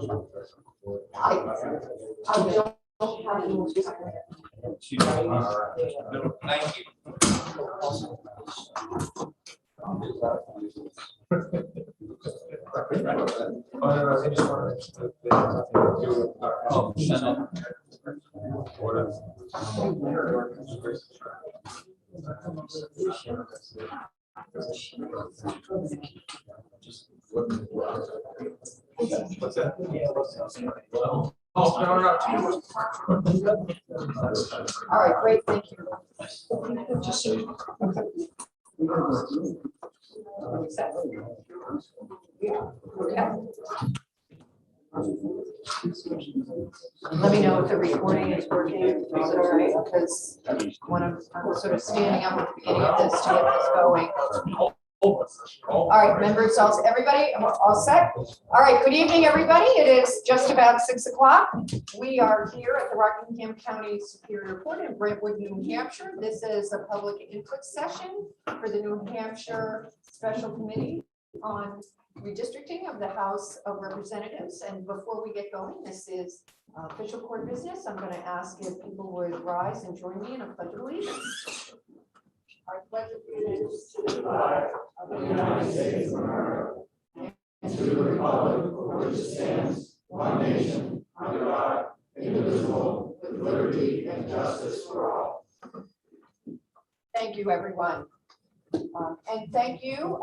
don't have any. Thank you. What's that? Oh, no. All right, great, thank you. Let me know if the recording is working. Is it all right? Because when I'm sort of standing up at the beginning of this to get this going. All right, members, everybody, all set? All right, good evening, everybody. It is just about 6 o'clock. We are here at the Rockingham County Superior Court in Brentwood, New Hampshire. This is a public input session for the New Hampshire Special Committee on Redistricting of the House of Representatives. And before we get going, this is official court business. I'm going to ask if people would rise and join me in a pledge of allegiance. I pledge allegiance to the flag of the United States of America and to the republic for which it stands, one nation, under God, indivisible, with liberty and justice for all. Thank you, everyone. And thank you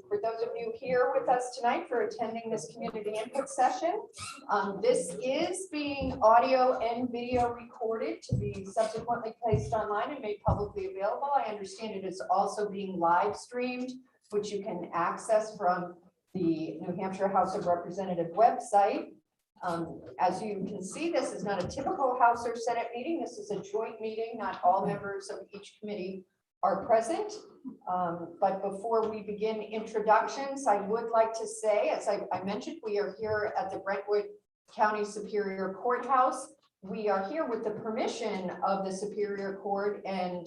for those of you here with us tonight for attending this community input session. This is being audio and video recorded to be subsequently placed online and made publicly available. I understand it is also being live streamed, which you can access from the New Hampshire House of Representatives website. As you can see, this is not a typical House or Senate meeting. This is a joint meeting. Not all members of each committee are present. But before we begin introductions, I would like to say, as I mentioned, we are here at the Brentwood County Superior Courthouse. We are here with the permission of the Superior Court and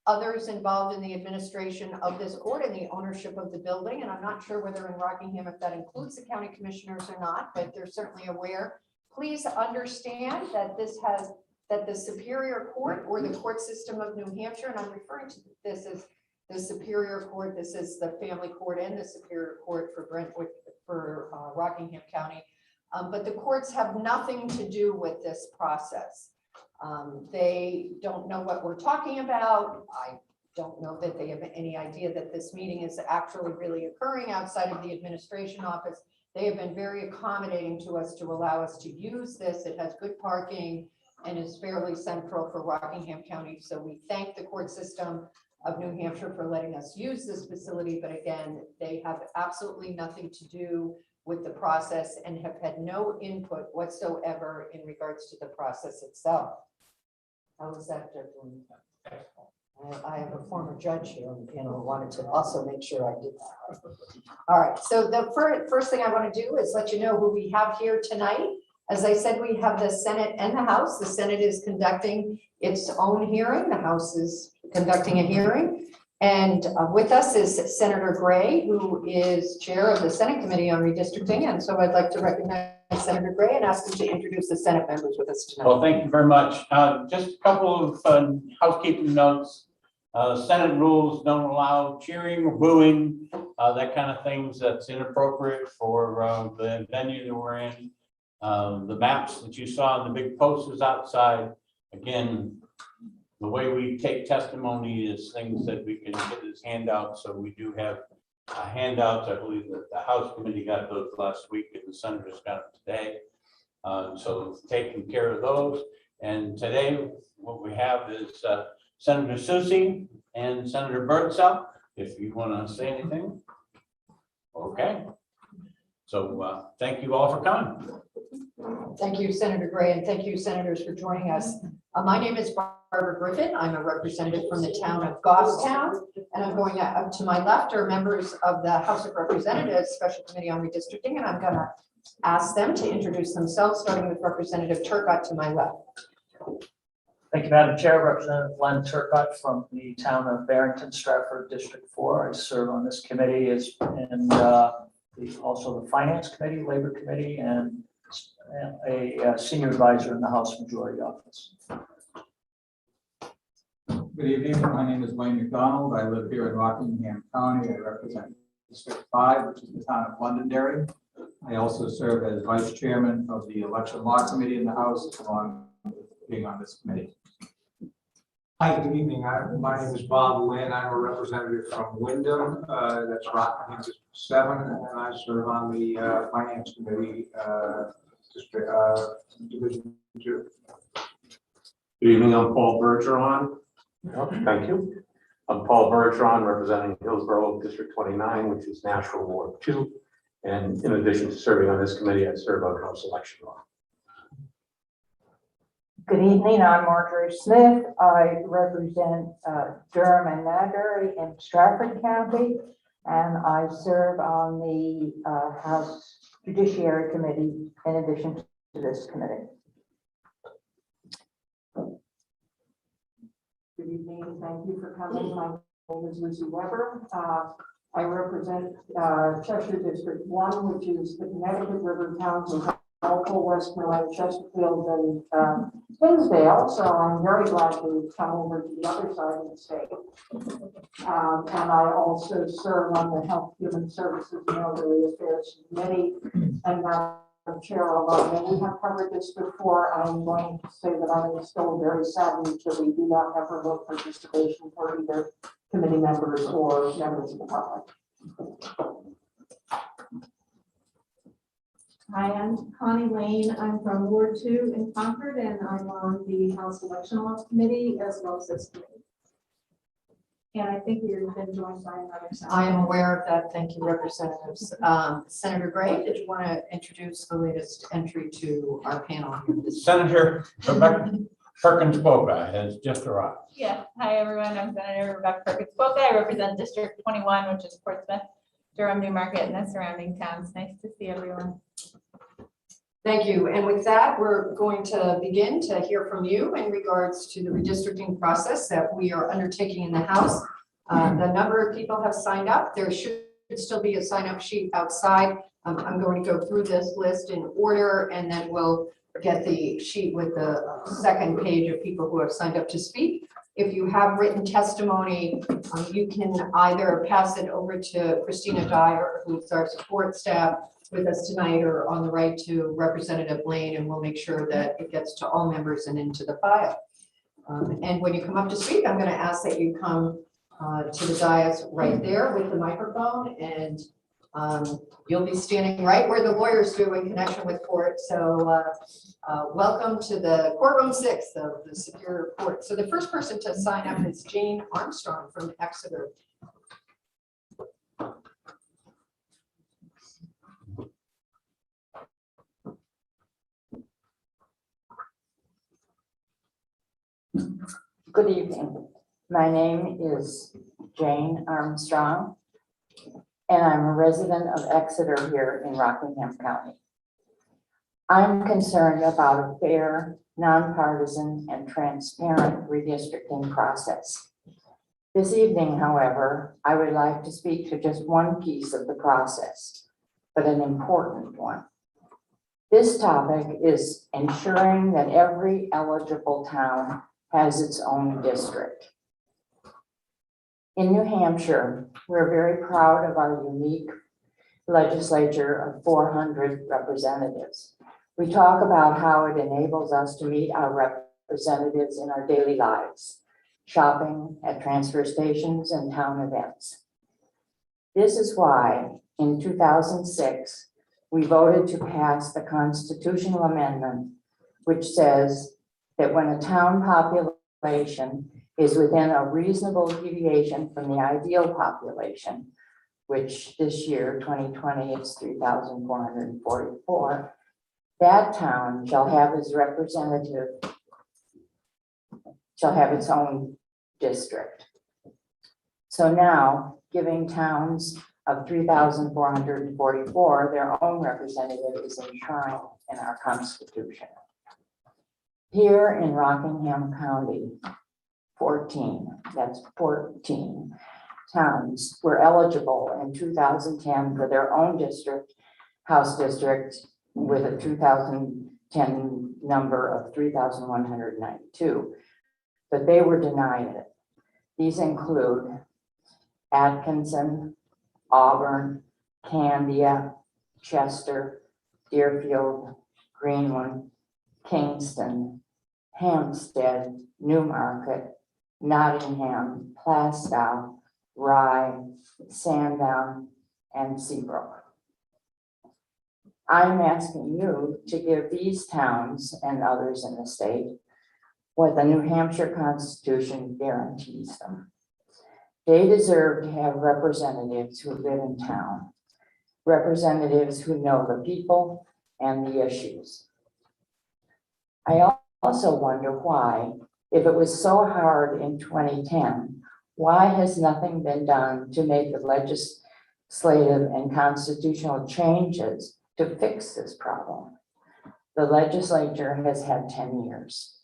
others involved in the administration of this court and the ownership of the building. And I'm not sure whether in Rockingham if that includes the county commissioners or not, but they're certainly aware. Please understand that that the Superior Court or the court system of New Hampshire, and I'm referring to this as the Superior Court, this is the family court and the Superior Court for Brentwood, for Rockingham County, but the courts have nothing to do with this process. They don't know what we're talking about. I don't know that they have any idea that this meeting is actually really occurring outside of the administration office. They have been very accommodating to us to allow us to use this. It has good parking and is fairly central for Rockingham County. So we thank the court system of New Hampshire for letting us use this facility. But again, they have absolutely nothing to do with the process and have had no input whatsoever in regards to the process itself. How is that, gentlemen? I have a former judge here on the panel who wanted to also make sure I did that. All right, so the first thing I want to do is let you know who we have here tonight. As I said, we have the Senate and the House. The Senate is conducting its own hearing. The House is conducting a hearing. And with us is Senator Gray, who is chair of the Senate Committee on Redistricting. And so I'd like to recognize Senator Gray and ask him to introduce the Senate members with us tonight. Well, thank you very much. Just a couple of housekeeping notes. Senate rules don't allow cheering or booing, that kind of things. That's inappropriate for the venue that we're in. The maps that you saw on the big posters outside, again, the way we take testimony is things that we can get as handouts. So we do have handouts. I believe that the House Committee got those last week and the Senators got them today. So taking care of those. And today what we have is Senator Susie and Senator Birdsell, if you want to say anything. Okay. So thank you all for coming. Thank you, Senator Gray, and thank you, senators, for joining us. My name is Barbara Griffin. I'm a representative from the town of Goffstown, and I'm going up to my left are members of the House of Representatives Special Committee on Redistricting, and I'm going to ask them to introduce themselves, starting with Representative Turcott to my left. Thank you, Madam Chair. Representative Len Turcott from the town of Barrington, Stratford, District 4. I serve on this committee and also the Finance Committee, Labor Committee, and a senior advisor in the House Majority Office. Good evening. My name is Wayne McDonald. I live here in Rockingham County. I represent District 5, which is the town of Londonderry. I also serve as Vice Chairman of the Election Law Committee in the House, along with being on this committee. Hi, good evening. My name is Bob Lynn. I'm a representative from Wyndham, that's Rockingham District 7, and I serve on the Finance Committee, Division 2. Good evening, I'm Paul Bergeron. Thank you. I'm Paul Bergeron, representing Hillsborough District 29, which is Nashville Ward 2. And in addition to serving on this committee, I serve on House Election Law. Good evening, I'm Marjorie Smith. I represent Gerrymandering in Stratford County, and I serve on the House Judiciary Committee in addition to this committee. Good evening, thank you for coming. My name is Lucy Weber. I represent Cheshire District 1, which is the Connecticut River towns of Walpole, Westmoreland, Chesterfield, and Hinsdale. So I'm very glad to come over to the other side of the state. And I also serve on the Health, Human Services, and Elderly Affairs Committee, and now Chair alone. We have covered this before. I'm going to say that I'm still very saddened that we do not have remote participation for either committee members or members of the public. Hi, I'm Connie Lane. I'm from Ward 2 in Concord, and I'm on the House Election Law Committee as well as this committee. And I think you've been joined by another senator. I am aware of that. Thank you, representatives. Senator Gray, did you want to introduce the latest entry to our panel here? Senator Rebecca Perkins Boca has just arrived. Yeah, hi everyone, I'm Senator Rebecca Perkins Boca. I represent District 21, which is Portsmouth, Durham, Newmarket, and the surrounding towns. Nice to see everyone. Thank you. And with that, we're going to begin to hear from you in regards to the redistricting process that we are undertaking in the House. The number of people have signed up. There should still be a sign-up sheet outside. I'm going to go through this list in order, and then we'll get the sheet with the second page of people who have signed up to speak. If you have written testimony, you can either pass it over to Christina Dyer, who's our support staff with us tonight, or on the right to Representative Lane, and we'll make sure that it gets to all members and into the file. And when you come up to speak, I'm going to ask that you come to the dais right there with the microphone, and you'll be standing right where the lawyers do in connection with court. So welcome to the courtroom 6 of the Superior Court. So the first person to sign up is Jane Armstrong from Exeter. Good evening. My name is Jane Armstrong, and I'm a resident of Exeter here in Rockingham County. I'm concerned about a fair, nonpartisan, and transparent redistricting process. This evening, however, I would like to speak to just one piece of the process, but an important one. This topic is ensuring that every eligible town has its own district. In New Hampshire, we're very proud of our unique legislature of 400 representatives. We talk about how it enables us to meet our representatives in our daily lives, shopping at transfer stations and town events. This is why in 2006, we voted to pass the constitutional amendment, which says that when a town population is within a reasonable deviation from the ideal population, which this year, 2020, is 3,444, that town shall have its representative, shall have its own district. So now, giving towns of 3,444 their own representative is enshrined in our Constitution. Here in Rockingham County, 14, that's 14 towns were eligible in 2010 for their own district, House district, with a 2010 number of 3,192, but they were denied it. These include Atkinson, Auburn, Candia, Chester, Deerfield, Greenwood, Kingston, Hampstead, Newmarket, Nottingham, Plastow, Rye, Sandown, and Seabrook. I'm asking you to give these towns and others in the state what the New Hampshire Constitution guarantees them. They deserve to have representatives who live in town, representatives who know the people and the issues. I also wonder why, if it was so hard in 2010, why has nothing been done to make the legislative and constitutional changes to fix this problem? The legislature has had 10 years.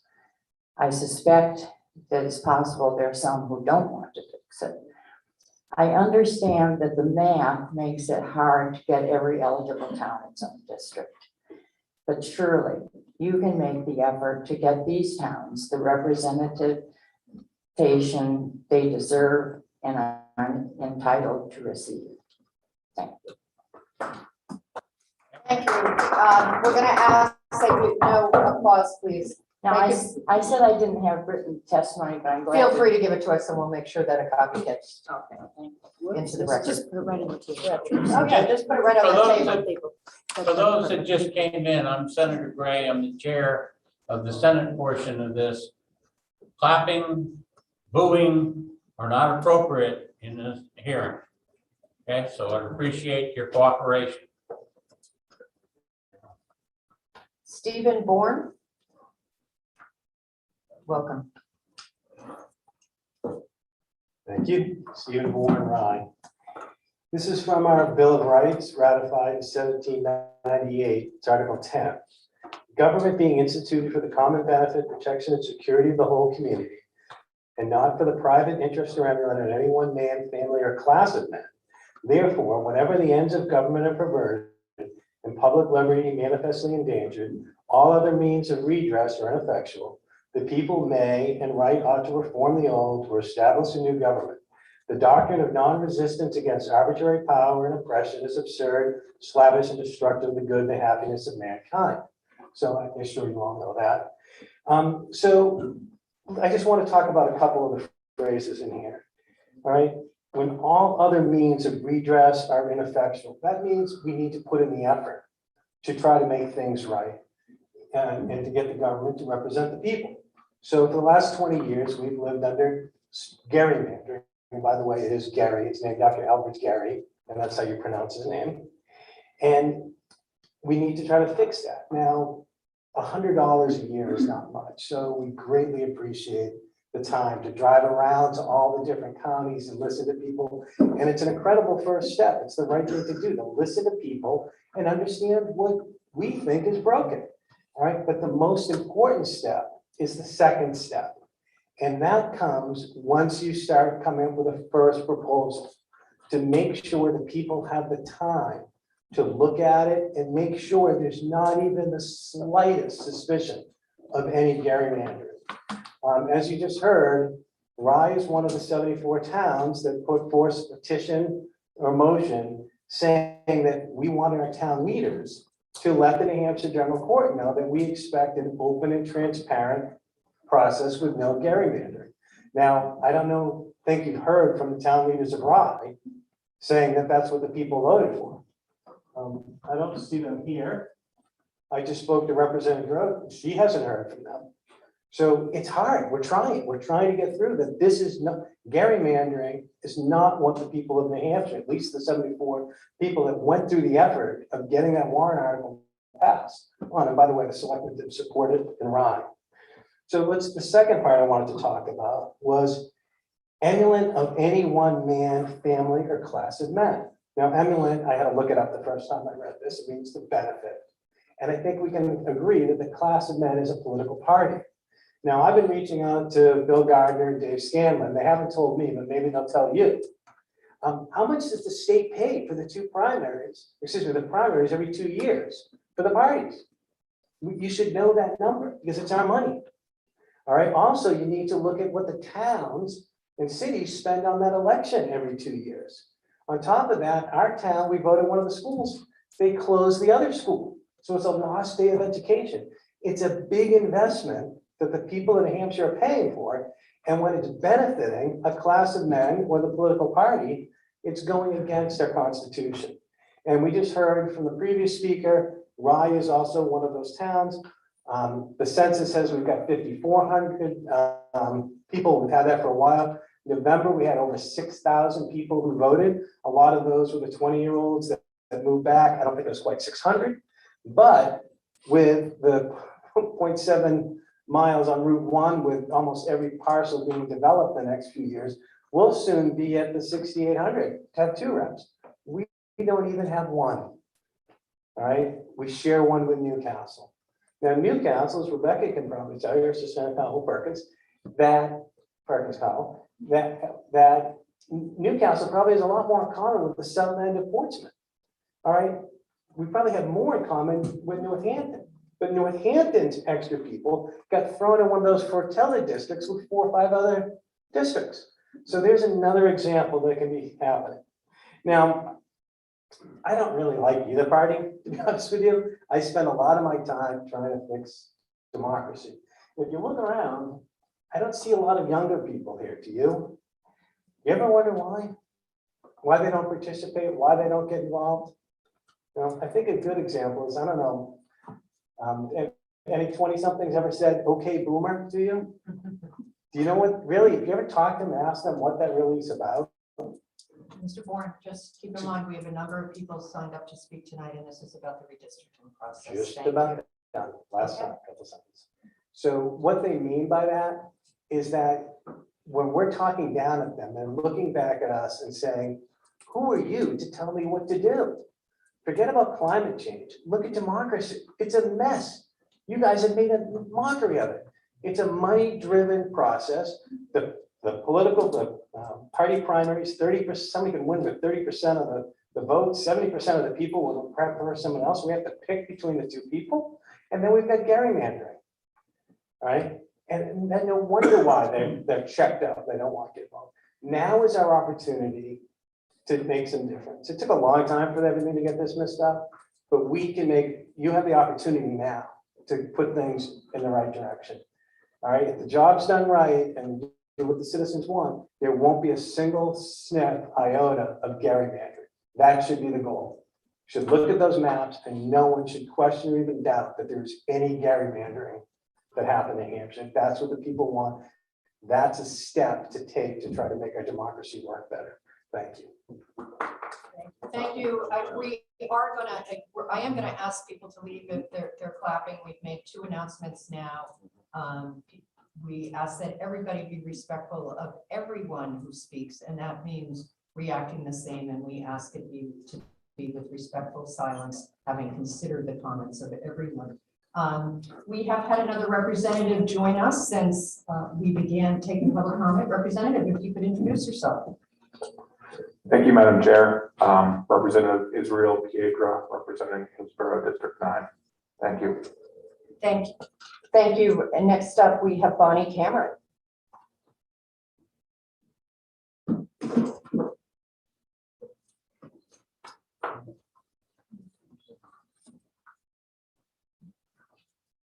I suspect that it's possible there are some who don't want to fix it. I understand that the math makes it hard to get every eligible town its own district. But surely you can make the effort to get these towns the representation they deserve and are entitled to receive. Thank you. Thank you. We're going to ask that you, no applause, please. Now, Thank I said I didn't have written testimony, but I'm glad. Feel free to give it to us and we'll make sure that a copy gets into the record. Just put it right in the table. Okay, just put it right on the table. For those that just came in, I'm Senator Gray. I'm the chair of the Senate portion of this. Clapping, booing are not appropriate in this hearing. Okay, so I appreciate your cooperation. Stephen Bourne. Welcome. Thank you. Stephen Bourne, Rye. This is from our Bill of Rights ratified in 1798. It's Article 10. Government being instituted for the common benefit, protection, and security of the whole community, and not for the private interest or anyone in any one man, family, or class of men. Therefore, whenever the ends of government are perverted and public liberty manifestly endangered, all other means of redress are ineffectual. The people may and right ought to reform the old or establish a new government. The doctrine of non-resistance against arbitrary power and oppression is absurd, slavish, and destructive of the good and the happiness of mankind. So I'm sure you all know that. So I just want to talk about a couple of the phrases in here. All right. When all other means of redress are ineffectual, that means we need to put in the effort to try to make things right and to get the government to represent the people. So for the last 20 years, we've lived under gerrymandering. And by the way, it is Gary. It's named after Albert Gerry, and that's how you pronounce his name. And we need to try to fix that. Now, $100 a year is not much, so we greatly appreciate the time to drive around to all the different counties and listen to people. And it's an incredible first step. It's the right thing to do, to listen to people and understand what we think is broken. All right, but the most important step is the second step. And that comes once you start coming up with a first proposal to make sure that people have the time to look at it and make sure there's not even the slightest suspicion of any gerrymandering. As you just heard, Rye is one of the 74 towns that put forth a petition or motion saying that we want our town leaders to let the New Hampshire General Court know that we expect an open and transparent process with no gerrymandering. Now, I don't think you've heard from the town leaders of Rye saying that that's what the people voted for. I don't see them here. I just spoke to Representative Rhodes. She hasn't heard from them. So it's hard. We're trying to get through that. This is not, gerrymandering is not what the people of New Hampshire, at least the 74 people that went through the effort of getting that warrant article passed on. And by the way, the selectmen did support it in Rye. So the second part I wanted to talk about was emulant of any one man, family, or class of men. Now, emulant, I had to look it up the first time I read this. It means the benefit. And I think we can agree that the class of men is a political party. Now, I've been reaching out to Bill Gardner and Dave Scanlon. They haven't told me, but maybe they'll tell you. How much does the state pay for the the primaries every 2 years for the parties? You should know that number because it's our money. All right, also, you need to look at what the towns and cities spend on that election every 2 years. On top of that, our town, we voted one of the schools, they closed the other school. So it's a lost day of education. It's a big investment that the people in New Hampshire are paying for. And when it's benefiting a class of men or the political party, it's going against our Constitution. And we just heard from the previous speaker, Rye is also one of those towns. The census says we've got 5,400 people. We've had that for a while. November, we had over 6,000 people who voted. A lot of those were the 20-year-olds that moved back. I don't think it was quite 600. But with the 0.7 miles on Route 1, with almost every parcel being developed the next few years, we'll soon be at the 6,800 to have 2 reps. We don't even have one. All right, we share one with Newcastle. Now, Newcastle, as Rebecca can probably tell you, or Susanna Powell-Perkins, that Newcastle probably has a lot more in common with the southern end of Portsmouth. All right, we probably have more in common with Northampton. But Northampton's extra people got thrown in one of those Fortella districts with 4 or 5 other districts. So there's another example that can be happening. Now, I don't really like either party, to be honest with you. I spend a lot of my time trying to fix democracy. If you look around, I don't see a lot of younger people here, do you? You ever wonder why? Why they don't participate, why they don't get involved? You know, I think a good example is, I don't know, any 20-somethings ever said, okay, boomer, to you? Do you know what, really, if you ever talk to them, ask them what that really is about? Mr. Bourne, just keep in mind, we have a number of people signed up to speak tonight, and this is about the redistricting process. Just Thank about you. done, last time, couple sentences. So what they mean by that is that when we're talking down at them, they're looking back at us and saying, who are you to tell me what to do? Forget about climate change. Look at democracy. It's a mess. You guys have made a mockery of it. It's a money-driven process. The party primaries, 30%, somebody can win with 30% of the votes, 70% of the people will prefer someone else. We have to pick between the 2 people. And then we've got gerrymandering, right? And then no wonder why they're checked out. They don't want to get involved. Now is our opportunity to make some difference. It took a long time for everything to get this messed up, but we can you have the opportunity now to put things in the right direction. All right, if the job's done right and do what the citizens want, there won't be a single sniff iota of gerrymandering. That should be the goal. You should look at those maps and no one should question or even doubt that there's any gerrymandering that happened in Hampshire. If that's what the people want, that's a step to take to try to make our democracy work better. Thank you. Thank you. I am gonna ask people to leave if they're clapping. We've made 2 announcements now. We ask that everybody be respectful of everyone who speaks, and that means reacting the same. And we ask of you to be with respectful silence, having considered the comments of everyone. We have had another representative join us since we began taking public comment. Representative, if you could introduce yourself. Thank you, Madam Chair. Representative Israel Piedra, representing Hillsborough District 9. Thank you. Thank you. Thank you. And next up, we have Bonnie Cameron.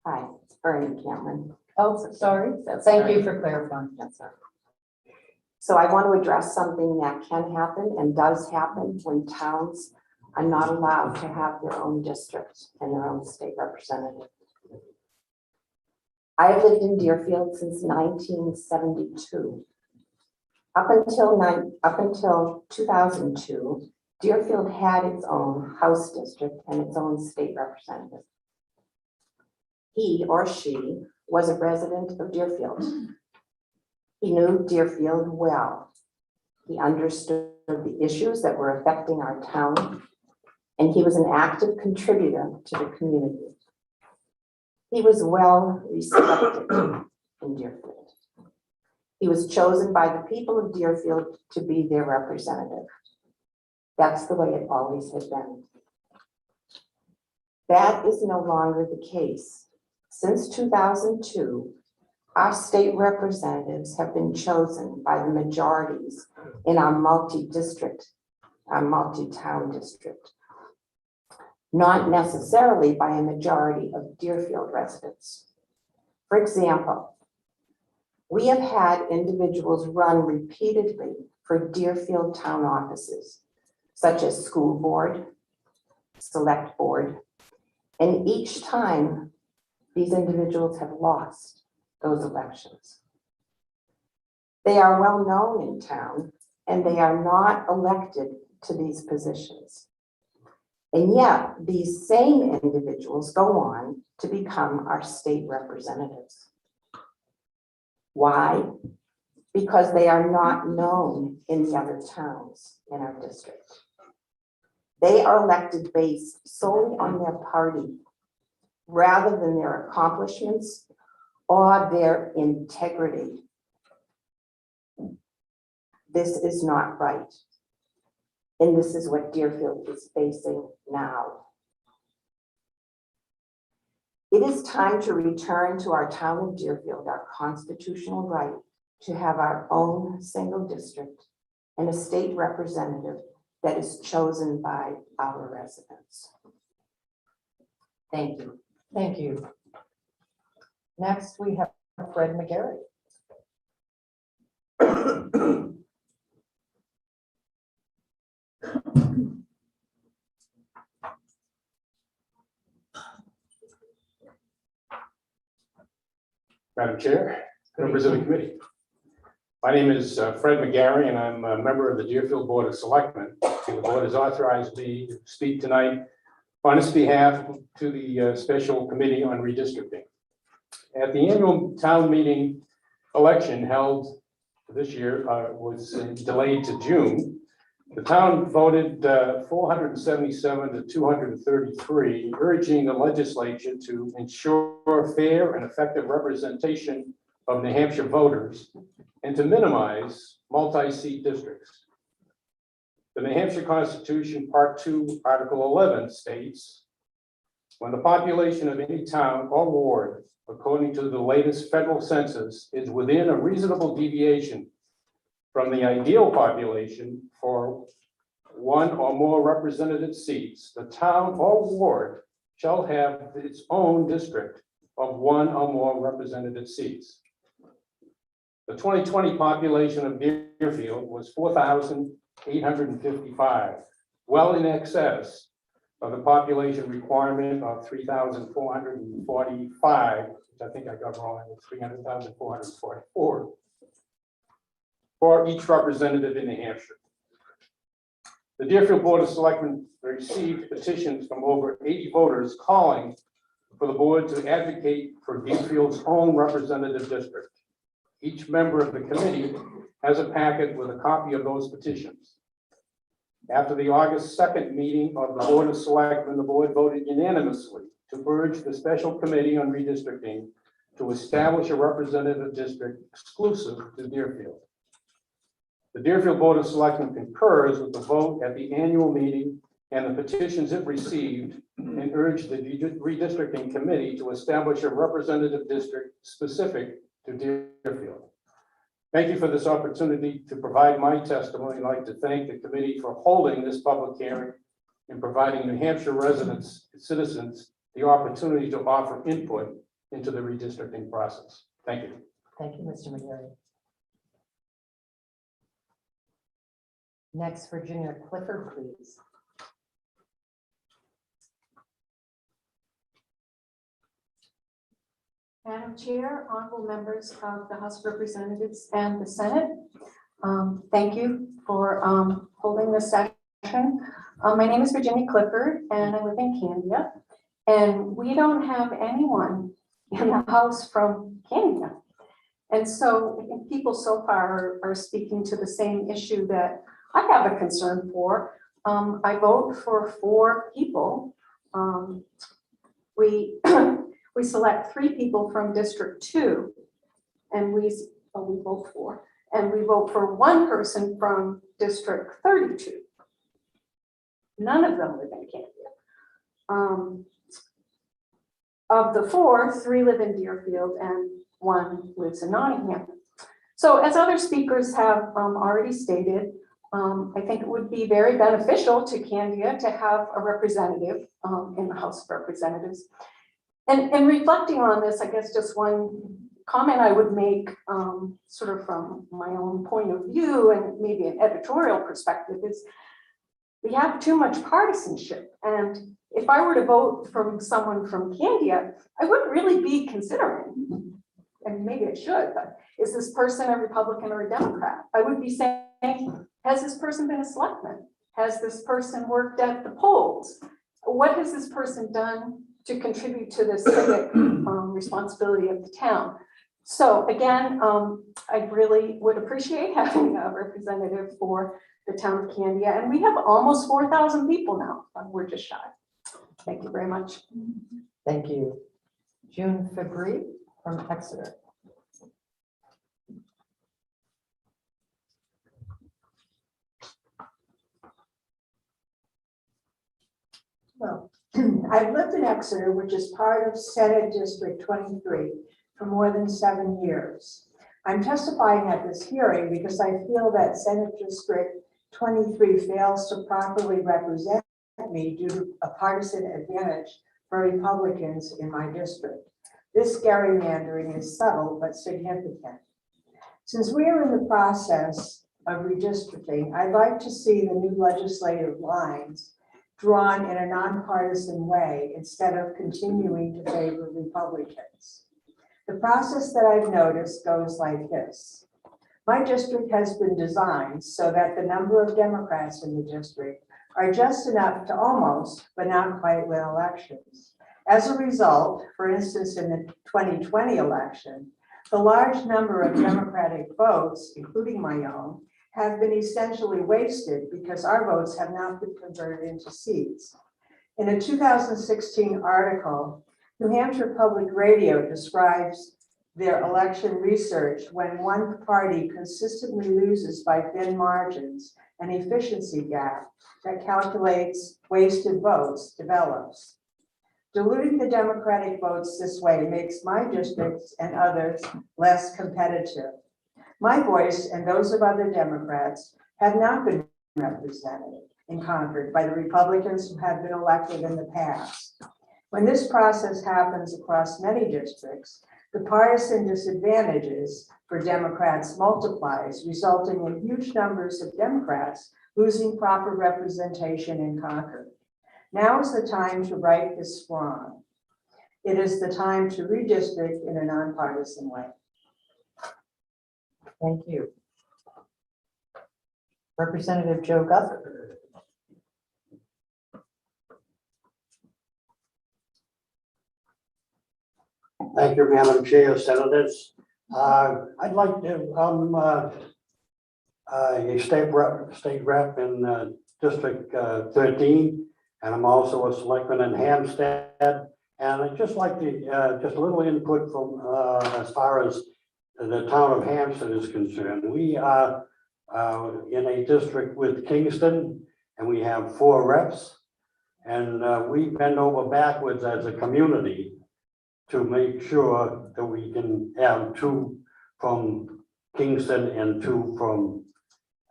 Hi, it's Bernie Cameron. Oh, sorry. Thank you for clarifying. That's all right. So I want to address something that can happen and does happen when towns are not allowed to have their own district and their own state representative. I have lived in Deerfield since 1972. Up until 2002, Deerfield had its own House district and its own state representative. He or she was a resident of Deerfield. He knew Deerfield well. He understood the issues that were affecting our town, and he was an active contributor to the community. He was well respected in Deerfield. He was chosen by the people of Deerfield to be their representative. That's the way it always had been. That is no longer the case. Since 2002, our state representatives have been chosen by the majorities in our multi-district, our multi-town district, not necessarily by a majority of Deerfield residents. For example, we have had individuals run repeatedly for Deerfield town offices, such as school board, select board, and each time these individuals have lost those elections. They are well known in town and they are not elected to these positions. And yet these same individuals go on to become our state representatives. Why? Because they are not known in the other towns in our district. They are elected based solely on their party rather than their accomplishments or their integrity. This is not right. And this is what Deerfield is facing now. It is time to return to our town of Deerfield, our constitutional right to have our own single district and a state representative that is chosen by our residents. Thank you. Thank you. Next, we have Fred McGarry. Madam Chair, members of the committee. My name is Fred McGarry, and I'm a member of the Deerfield Board of Selectmen. The board has authorized me to speak tonight on its behalf to the Special Committee on Redistricting. At the annual town meeting election held this year was delayed to June. The town voted 477 to 233, urging the legislature to ensure fair and effective representation of New Hampshire voters and to minimize multi-seat districts. The New Hampshire Constitution, Part 2, Article 11 states, when the population of any town or ward, according to the latest federal census, is within a reasonable deviation from the ideal population for one or more representative seats, the town or ward shall have its own district of one or more representative seats. The 2020 population of Deerfield was 4,855, well in excess of the population requirement of 3,445, which I think I got wrong, 300,444. For each representative in New Hampshire. The Deerfield Board of Selectmen received petitions from over 80 voters calling for the board to advocate for Deerfield's own representative district. Each member of the committee has a packet with a copy of those petitions. After the August 2nd meeting of the Board of Selectmen, the board voted unanimously to urge the Special Committee on Redistricting to establish a representative district exclusive to Deerfield. The Deerfield Board of Selectmen concurs with the vote at the annual meeting and the petitions it received and urged the Redistricting Committee to establish a representative district specific to Deerfield. Thank you for this opportunity to provide my testimony. I'd like to thank the committee for holding this public hearing and providing New Hampshire residents and citizens the opportunity to offer input into the redistricting process. Thank you. Thank you, Mr. McGarry. Next, Virginia Clifford, please. Madam Chair, honorable members of the House of Representatives and the Senate, thank you for holding this session. My name is Virginia Clifford and I live in Canada, and we don't have anyone in the House from Canada. And so people so far are speaking to the same issue that I have a concern for. I vote for 4 people. We select 3 people from District 2, and we we vote for. And we vote for one person from District 32. None of them live in Candia. Of the four, 3 live in Deerfield and 1 lives in Nottingham. So as other speakers have already stated, I think it would be very beneficial to Candia to have a representative in the House of Representatives. And reflecting on this, I guess just one comment I would make sort of from my own point of view and maybe an editorial perspective is we have too much partisanship. And if I were to vote from someone from Candia, I wouldn't really be considering, and maybe I should, but is this person a Republican or a Democrat? I would be saying, has this person been a selectman? Has this person worked at the polls? What has this person done to contribute to the civic responsibility of the town? So again, I really would appreciate having a representative for the town of Candia, and we have almost 4,000 people now. We're just shy. Thank you very much. Thank you. June Fabry from Exeter. Well, I've lived in Exeter, which is part of Senate District 23, for more than 7 years. I'm testifying at this hearing because I feel that Senate District 23 fails to properly represent me due to a partisan advantage for Republicans in my district. This gerrymandering is subtle but significant. Since we are in the process of redistricting, I'd like to see the new legislative lines drawn in a nonpartisan way instead of continuing to favor Republicans. The process that I've noticed goes like this. My district has been designed so that the number of Democrats in the district are just enough to almost, but not quite win elections. As a result, for instance, in the 2020 election, the large number of Democratic votes, including my own, have been essentially wasted because our votes have not been converted into seats. In a 2016 article, New Hampshire Public Radio describes their election research when one party consistently loses by thin margins, an efficiency gap that calculates wasted votes develops. Diluting the Democratic votes this way makes my districts and others less competitive. My voice and those of other Democrats have not been represented in Concord by the Republicans who have been elected in the past. When this process happens across many districts, the partisan disadvantages for Democrats multiplies, resulting in huge numbers of Democrats losing proper representation in Concord. Now is the time to right this wrong. It is the time to redistrict in a nonpartisan way. Thank you. Representative Joe Guthrie. Thank you, Madam Chair, Senators. I'd like to, I'm a state rep in District 13, and I'm also a selectman in Hampstead. And I'd just like to, just a little input from as far as the town of Hampstead is concerned. We are in a district with Kingston, and we have 4 reps. And we bend over backwards as a community to make sure that we can have 2 from Kingston and 2 from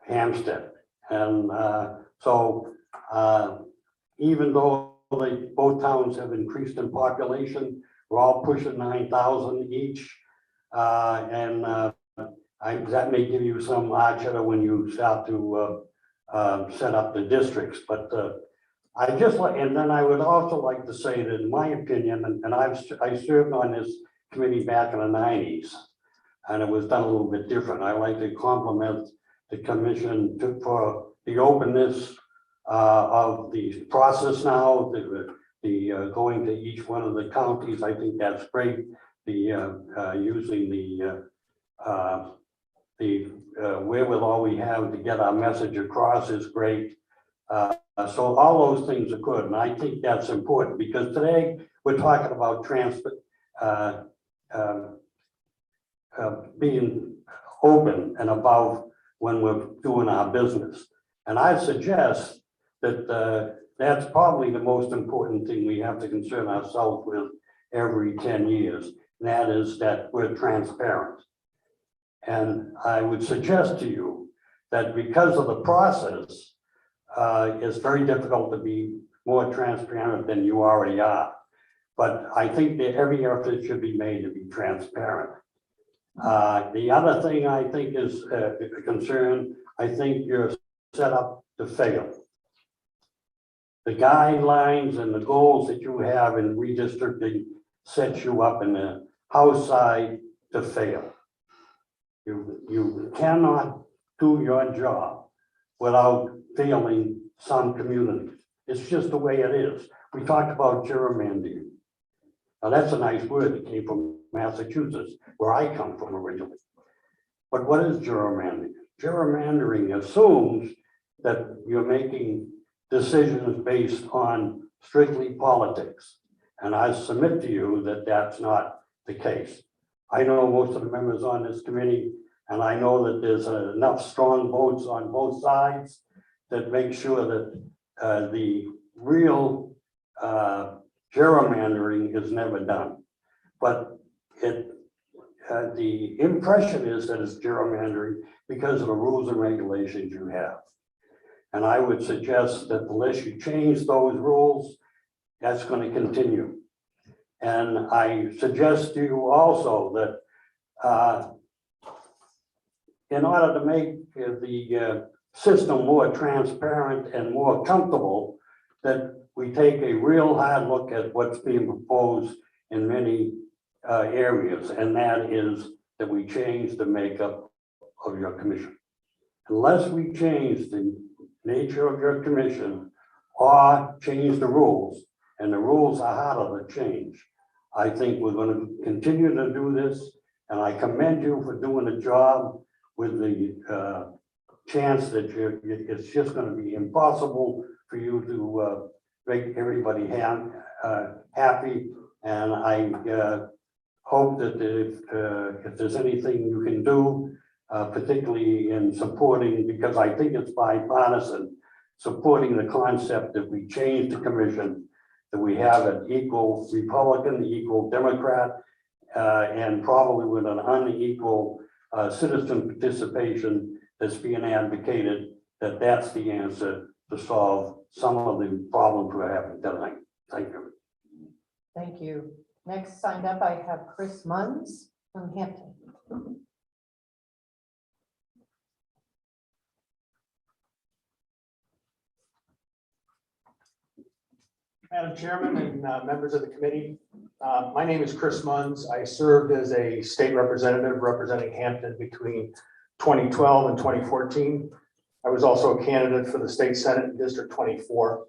Hampstead. And so even though both towns have increased in population, we're all pushing 9,000 each. That may give you some agita when you start to set up the districts. But I just like, and then I would also like to say that in my opinion, and I served on this committee back in the 90s, and it was done a little bit different. I like to compliment the commission for the openness of the process now, the going to each one of the counties. I think that's great. The using the wherewithal we have to get our message across is great. So all those things are good, and I think that's important because today we're talking about being open and above when we're doing our business. And I suggest that that's probably the most important thing we have to concern ourselves with every 10 years. And that is that we're transparent. And I would suggest to you that because of the process, it's very difficult to be more transparent than you already are. But I think that every effort should be made to be transparent. The other thing I think is a concern, I think you're set up to fail. The guidelines and the goals that you have in redistricting set you up in the House side to fail. You cannot do your job without failing some communities. It's just the way it is. We talked about gerrymandering. Now, that's a nice word that came from Massachusetts, where I come from originally. But what is gerrymandering? Gerrymandering assumes that you're making decisions based on strictly politics. And I submit to you that that's not the case. I know most of the members on this committee, and I know that there's enough strong votes on both sides that make sure that the real gerrymandering is never done. But the impression is that it's gerrymandering because of the rules and regulations you have. And I would suggest that unless you change those rules, that's going to continue. And I suggest to you also that in order to make the system more transparent and more comfortable, that we take a real hard look at what's being proposed in many areas, and that is that we change the makeup of your commission. Unless we change the nature of your commission or change the rules, and the rules are harder to change, I think we're going to continue to do this, and I commend you for doing the job with the chance that it's just going to be impossible for you to make everybody happy. And I hope that if there's anything you can do, particularly in supporting, because I think it's bipartisan, supporting the concept that we change the commission, that we have an equal Republican, equal Democrat, and probably with an unequal citizen participation that's being advocated, that's the answer to solve some of the problems we're having tonight. Thank you. Thank you. Next signed up, I have Chris Muns from Hampton. Madam Chairman and members of the committee, my name is Chris Muns. I served as a state representative representing Hampton between 2012 and 2014. I was also a candidate for the state senate in District 24.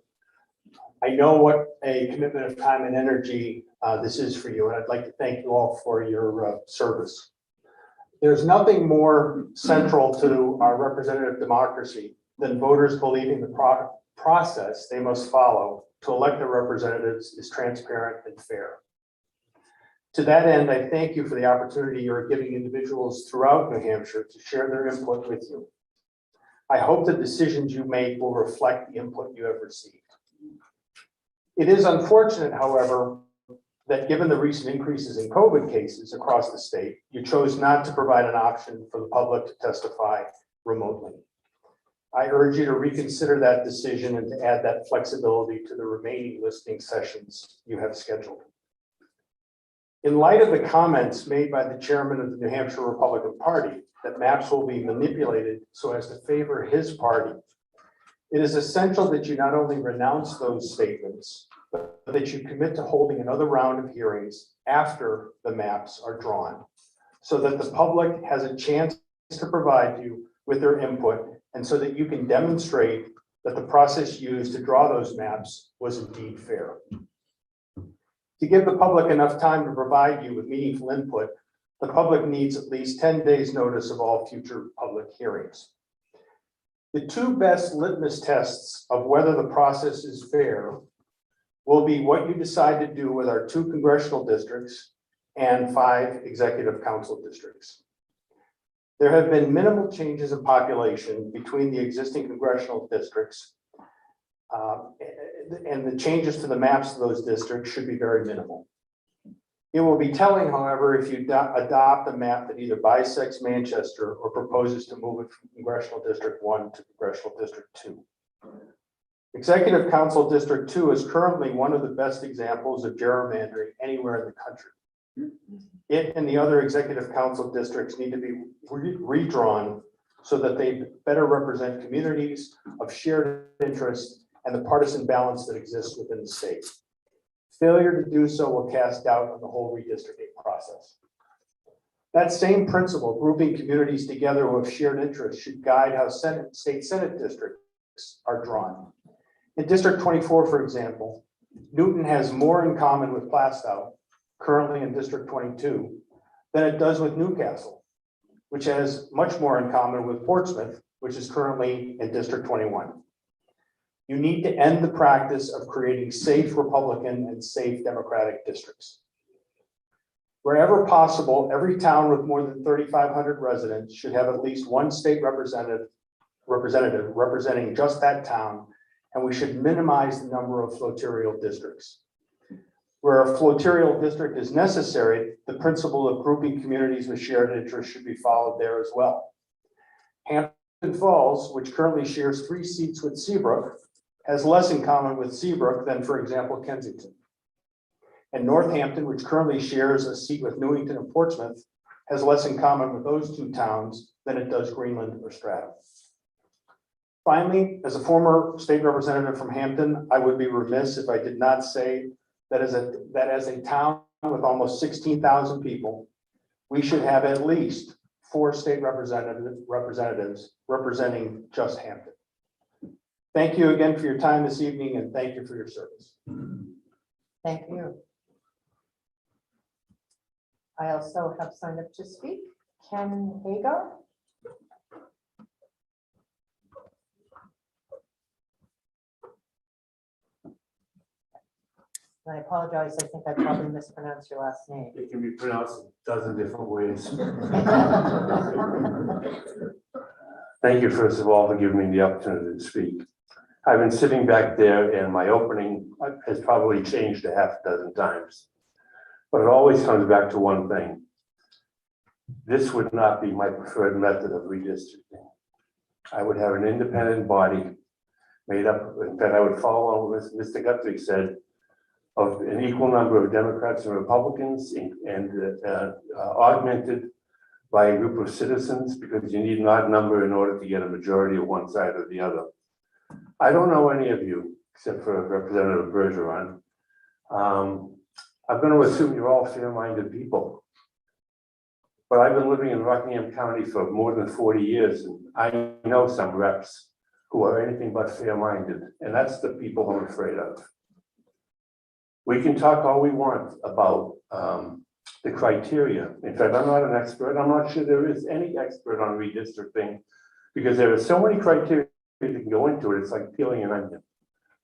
I know what a commitment of time and energy this is for you, and I'd like to thank you all for your service. There's nothing more central to our representative democracy than voters believing the process they must follow to elect their representatives is transparent and fair. To that end, I thank you for the opportunity you're giving individuals throughout New Hampshire to share their input with you. I hope the decisions you make will reflect the input you have received. It is unfortunate, however, that given the recent increases in COVID cases across the state, you chose not to provide an option for the public to testify remotely. I urge you to reconsider that decision and to add that flexibility to the remaining listening sessions you have scheduled. In light of the comments made by the chairman of the New Hampshire Republican Party that maps will be manipulated so as to favor his party, it is essential that you not only renounce those statements, but that you commit to holding another round of hearings after the maps are drawn, so that the public has a chance to provide you with their input, and so that you can demonstrate that the process used to draw those maps was indeed fair. To give the public enough time to provide you with meaningful input, the public needs at least 10 days notice of all future public hearings. The two best litmus tests of whether the process is fair will be what you decide to do with our 2 congressional districts and 5 executive council districts. There have been minimal changes in population between the existing congressional districts. And the changes to the maps of those districts should be very minimal. It will be telling, however, if you adopt a map that either bisects Manchester or proposes to move it from Congressional District 1 to Congressional District 2. Executive Council District 2 is currently one of the best examples of gerrymandering anywhere in the country. It and the other executive council districts need to be redrawn so that they better represent communities of shared interest and the partisan balance that exists within the state. Failure to do so will cast doubt on the whole redistricting process. That same principle, grouping communities together who have shared interests, should guide how state Senate districts are drawn. In District 24, for example, Newton has more in common with Plastow, currently in District 22, than it does with Newcastle, which has much more in common with Portsmouth, which is currently in District 21. You need to end the practice of creating safe Republican and safe Democratic districts. Wherever possible, every town with more than 3,500 residents should have at least one state representative representing just that town, and we should minimize the number of flotarial districts. Where a flotarial district is necessary, the principle of grouping communities with shared interests should be followed there as well. Hampton Falls, which currently shares 3 seats with Seabrook, has less in common with Seabrook than, for example, Kensington. And Northampton, which currently shares a seat with Newington and Portsmouth, has less in common with those 2 towns than it does Greenland or Stratham. Finally, as a former state representative from Hampton, I would be remiss if I did not say that as a town with almost 16,000 people, we should have at least 4 state representatives representing just Hampton. Thank you again for your time this evening, and thank you for your service. Thank you. I also have signed up to speak. Ken Hager. I apologize, I think I probably mispronounced your last name. It can be pronounced a dozen different ways. Thank you, first of all, for giving me the opportunity to speak. I've been sitting back there and my opening has probably changed a half dozen times, but it always comes back to one thing. This would not be my preferred method of redistricting. I would have an independent body made up, that I would follow what Mr. Guthrie said, of an equal number of Democrats and Republicans and augmented by a group of citizens, because you need an odd number in order to get a majority of one side or the other. I don't know any of you, except for Representative Bergeron. I'm going to assume you're all fair-minded people. But I've been living in Rockingham County for more than 40 years, and I know some reps who are anything but fair-minded, and that's the people I'm afraid of. We can talk all we want about the criteria. In fact, I'm not an expert. I'm not sure there is any expert on redistricting, because there are so many criteria you can go into it. It's like peeling an onion.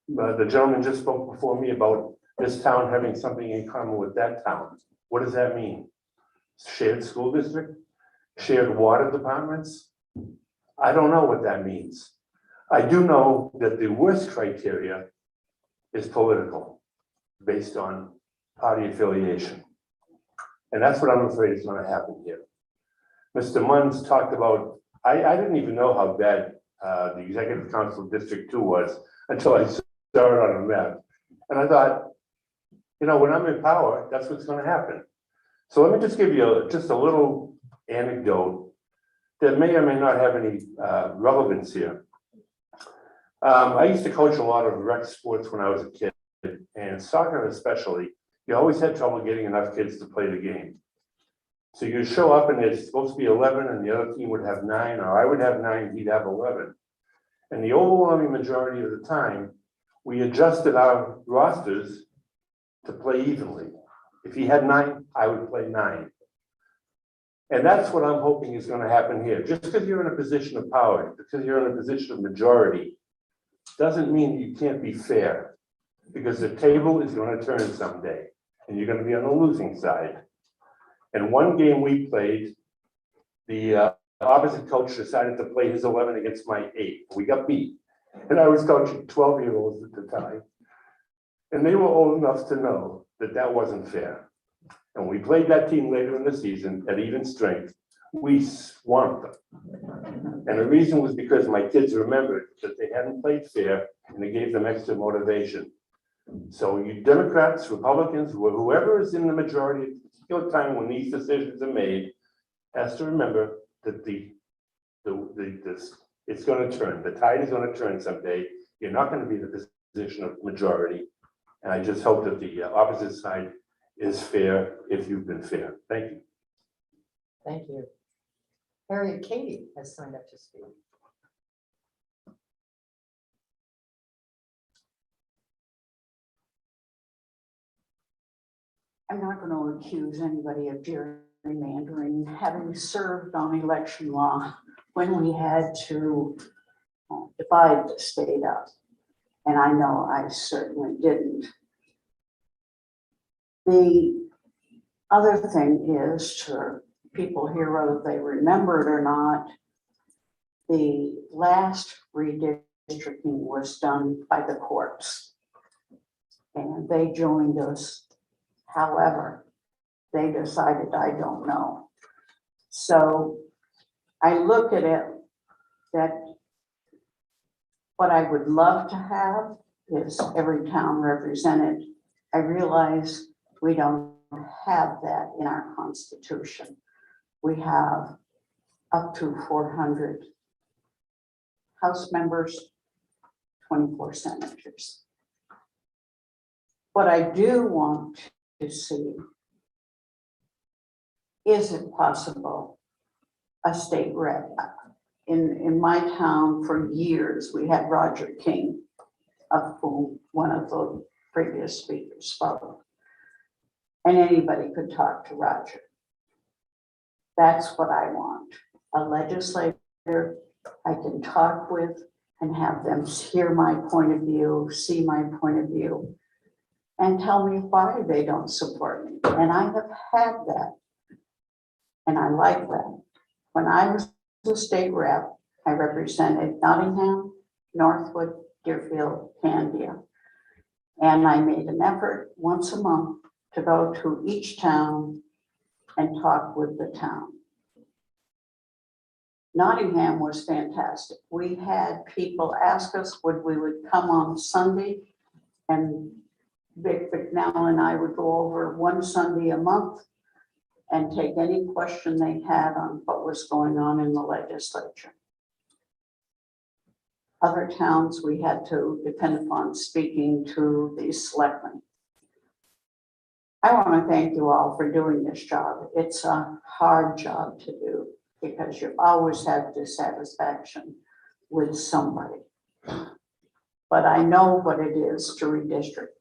The gentleman just spoke before me about this town having something in common with that town. What does that mean? Shared school district? Shared water departments? I don't know what that means. I do know that the worst criteria is political, based on party affiliation. And that's what I'm afraid is going to happen here. Mr. Muns talked about, I didn't even know how bad the Executive Council District 2 was until I saw it on a map. And I thought, you know, when I'm in power, that's what's going to happen. So let me just give you just a little anecdote that may or may not have any relevance here. I used to coach a lot of rec sports when I was a kid, and soccer especially. You always had trouble getting enough kids to play the game. So you'd show up and it's supposed to be 11 and the other team would have 9, or I would have 9, he'd have 11. And the overwhelming majority of the time, we adjusted our rosters to play evenly. If he had 9, I would play 9. And that's what I'm hoping is going to happen here. Just because you're in a position of power, because you're in a position of majority, doesn't mean you can't be fair, because the table is going to turn someday and you're going to be on the losing side. And one game we played, the opposite coach decided to play his 11 against my 8. We got beat. And I was coaching 12-year-olds at the time. And they were old enough to know that that wasn't fair. And we played that team later in the season at even strength. We swamped them. And the reason was because my kids remembered that they hadn't played fair and it gave them extra motivation. So you Democrats, Republicans, whoever is in the majority at a particular time when these decisions are made, has to remember that it's going to turn. The tide is going to turn someday. You're not going to be in the position of majority. And I just hope that the opposite side is fair if you've been fair. Thank you. Thank you. Harriet Katie has signed up to speak. I'm not going to accuse anybody of gerrymandering, having served on election law when we had to divide the state up. And I know I certainly didn't. The other thing is, to people here, whether they remember it or not, the last redistricting was done by the courts. And they joined us. However, they decided, I don't know. So I look at it that what I would love to have is every town represented. I realize we don't have that in our Constitution. We have up to 400 House members, 24 senators. What I do want to see, is it possible a state rep? In my town for years, we had Roger King, of whom one of the previous speakers spoke. And anybody could talk to Roger. That's what I want. A legislator I can talk with and have them hear my point of view, see my point of view, and tell me why they don't support me. And I have had that. And I like that. When I was a state rep, I represented Nottingham, Northwood, Deerfield, Candia. And I made an effort once a month to go to each town and talk with the town. Nottingham was fantastic. We had people ask us would we would come on Sunday, and Vic Bicknell and I would go over one Sunday a month and take any question they had on what was going on in the legislature. Other towns, we had to depend upon speaking to the selectmen. I want to thank you all for doing this job. It's a hard job to do because you always have dissatisfaction with somebody. But I know what it is to redistrict.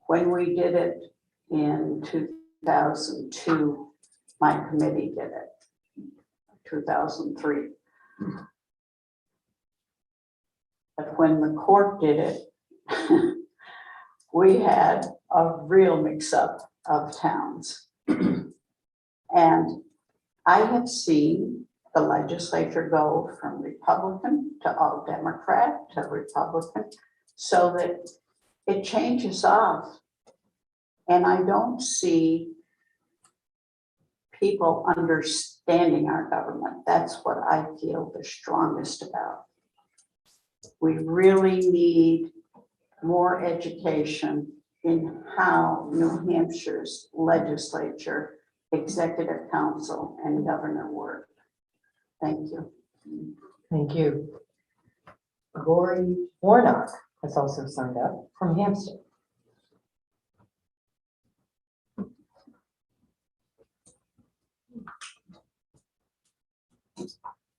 When we did it in 2002, my committee did it, 2003. But when the court did it, we had a real mix-up of towns. And I have seen the legislature go from Republican to all Democrat to Republican, so that it changes off. And I don't see people understanding our government. That's what I feel the strongest about. We really need more education in how New Hampshire's legislature, executive council, and governor work. Thank you. Thank you. Gory Warnock has also signed up from Hampstead.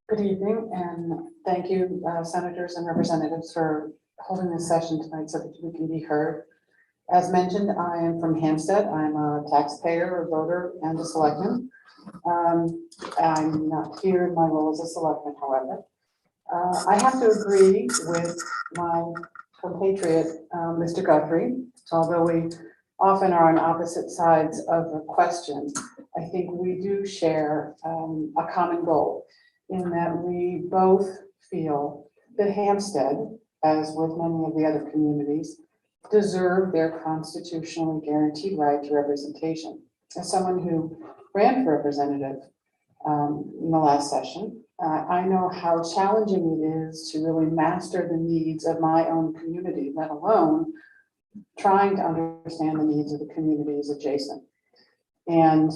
Good evening, and thank you, senators and representatives, for holding this session tonight so that we can be heard. As mentioned, I am from Hampstead. I'm a taxpayer, a voter, and a selectman. I'm not here in my role as a selectman, however. I have to agree with my compatriot, Mr. Guthrie, although we often are on opposite sides of a question. I think we do share a common goal in that we both feel that Hampstead, as with many of the other communities, deserve their constitutionally guaranteed right to representation. As someone who ran for representative in the last session, I know how challenging it is to really master the needs of my own community, let alone trying to understand the needs of the communities adjacent. And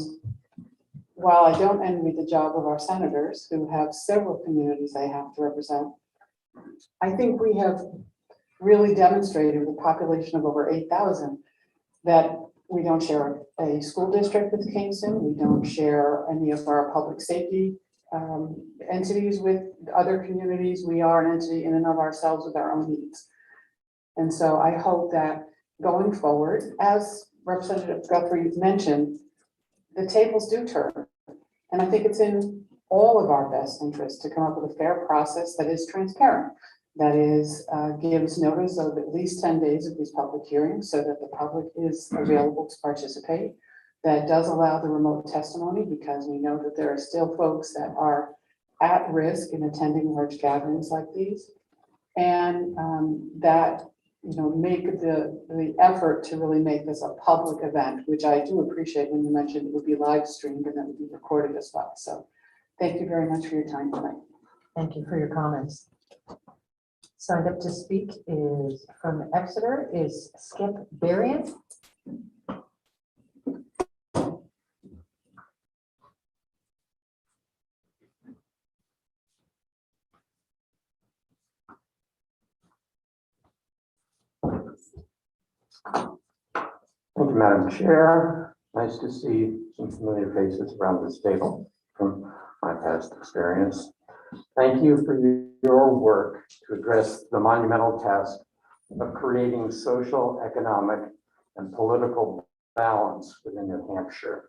while I don't envy the job of our senators who have several communities they have to represent, I think we have really demonstrated with a population of over 8,000 that we don't share a school district with Kingston. We don't share any of our public safety entities with other communities. We are an entity in and of ourselves with our own needs. And so I hope that going forward, as Representative Guthrie mentioned, the tables do turn. And I think it's in all of our best interests to come up with a fair process that is transparent, that is, gives notice of at least 10 days of these public hearings so that the public is available to participate, that does allow the remote testimony because we know that there are still folks that are at risk in attending large gatherings like these, and that make the effort to really make this a public event, which I do appreciate when you mentioned it would be live streamed and then would be recorded as well. So thank you very much for your time tonight. Thank you for your comments. Signed up to speak is from Exeter is Skip Berrien. Thank you, Madam Chair. Nice to see some familiar faces around this table from my past experience. Thank you for your work to address the monumental task of creating social, economic, and political balance within New Hampshire.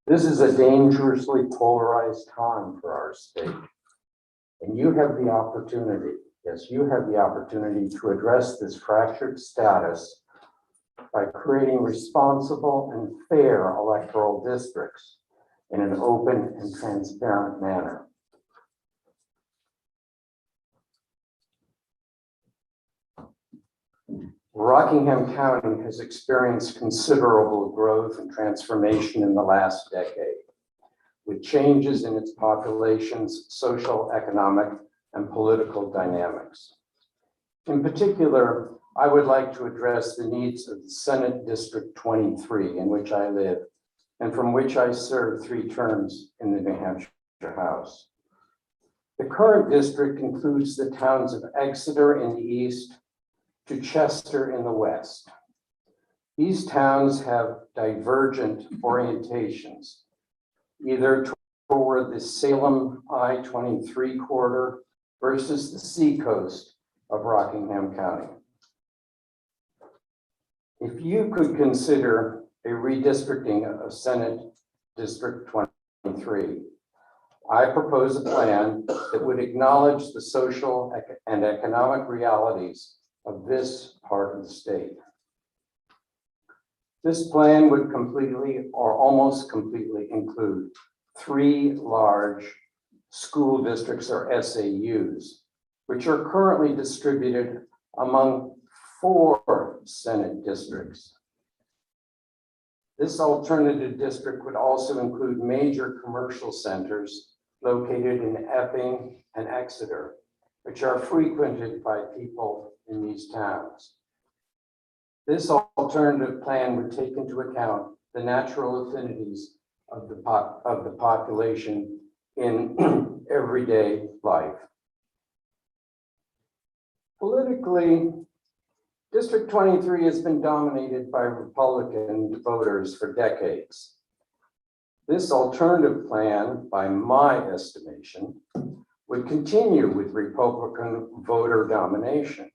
This is a dangerously polarized time for our state. And you have the opportunity, yes, you have the opportunity to address this fractured status by creating responsible and fair electoral districts in an open and transparent manner. Rockingham County has experienced considerable growth and transformation in the last decade, with changes in its population's social, economic, and political dynamics. In particular, I would like to address the needs of the Senate District 23, in which I live, and from which I served 3 terms in the New Hampshire House. The current district includes the towns of Exeter in the east to Chester in the west. These towns have divergent orientations, either toward the Salem I-23 corridor versus the seacoast of Rockingham County. If you could consider a redistricting of Senate District 23, I propose a plan that would acknowledge the social and economic realities of this part of the state. This plan would completely or almost completely include 3 large school districts or SAUs, which are currently distributed among 4 Senate districts. This alternative district would also include major commercial centers located in Epping and Exeter, which are frequented by people in these towns. This alternative plan would take into account the natural affinities of the population in everyday life. Politically, District 23 has been dominated by Republican voters for decades. This alternative plan, by my estimation, would continue with Republican voter domination.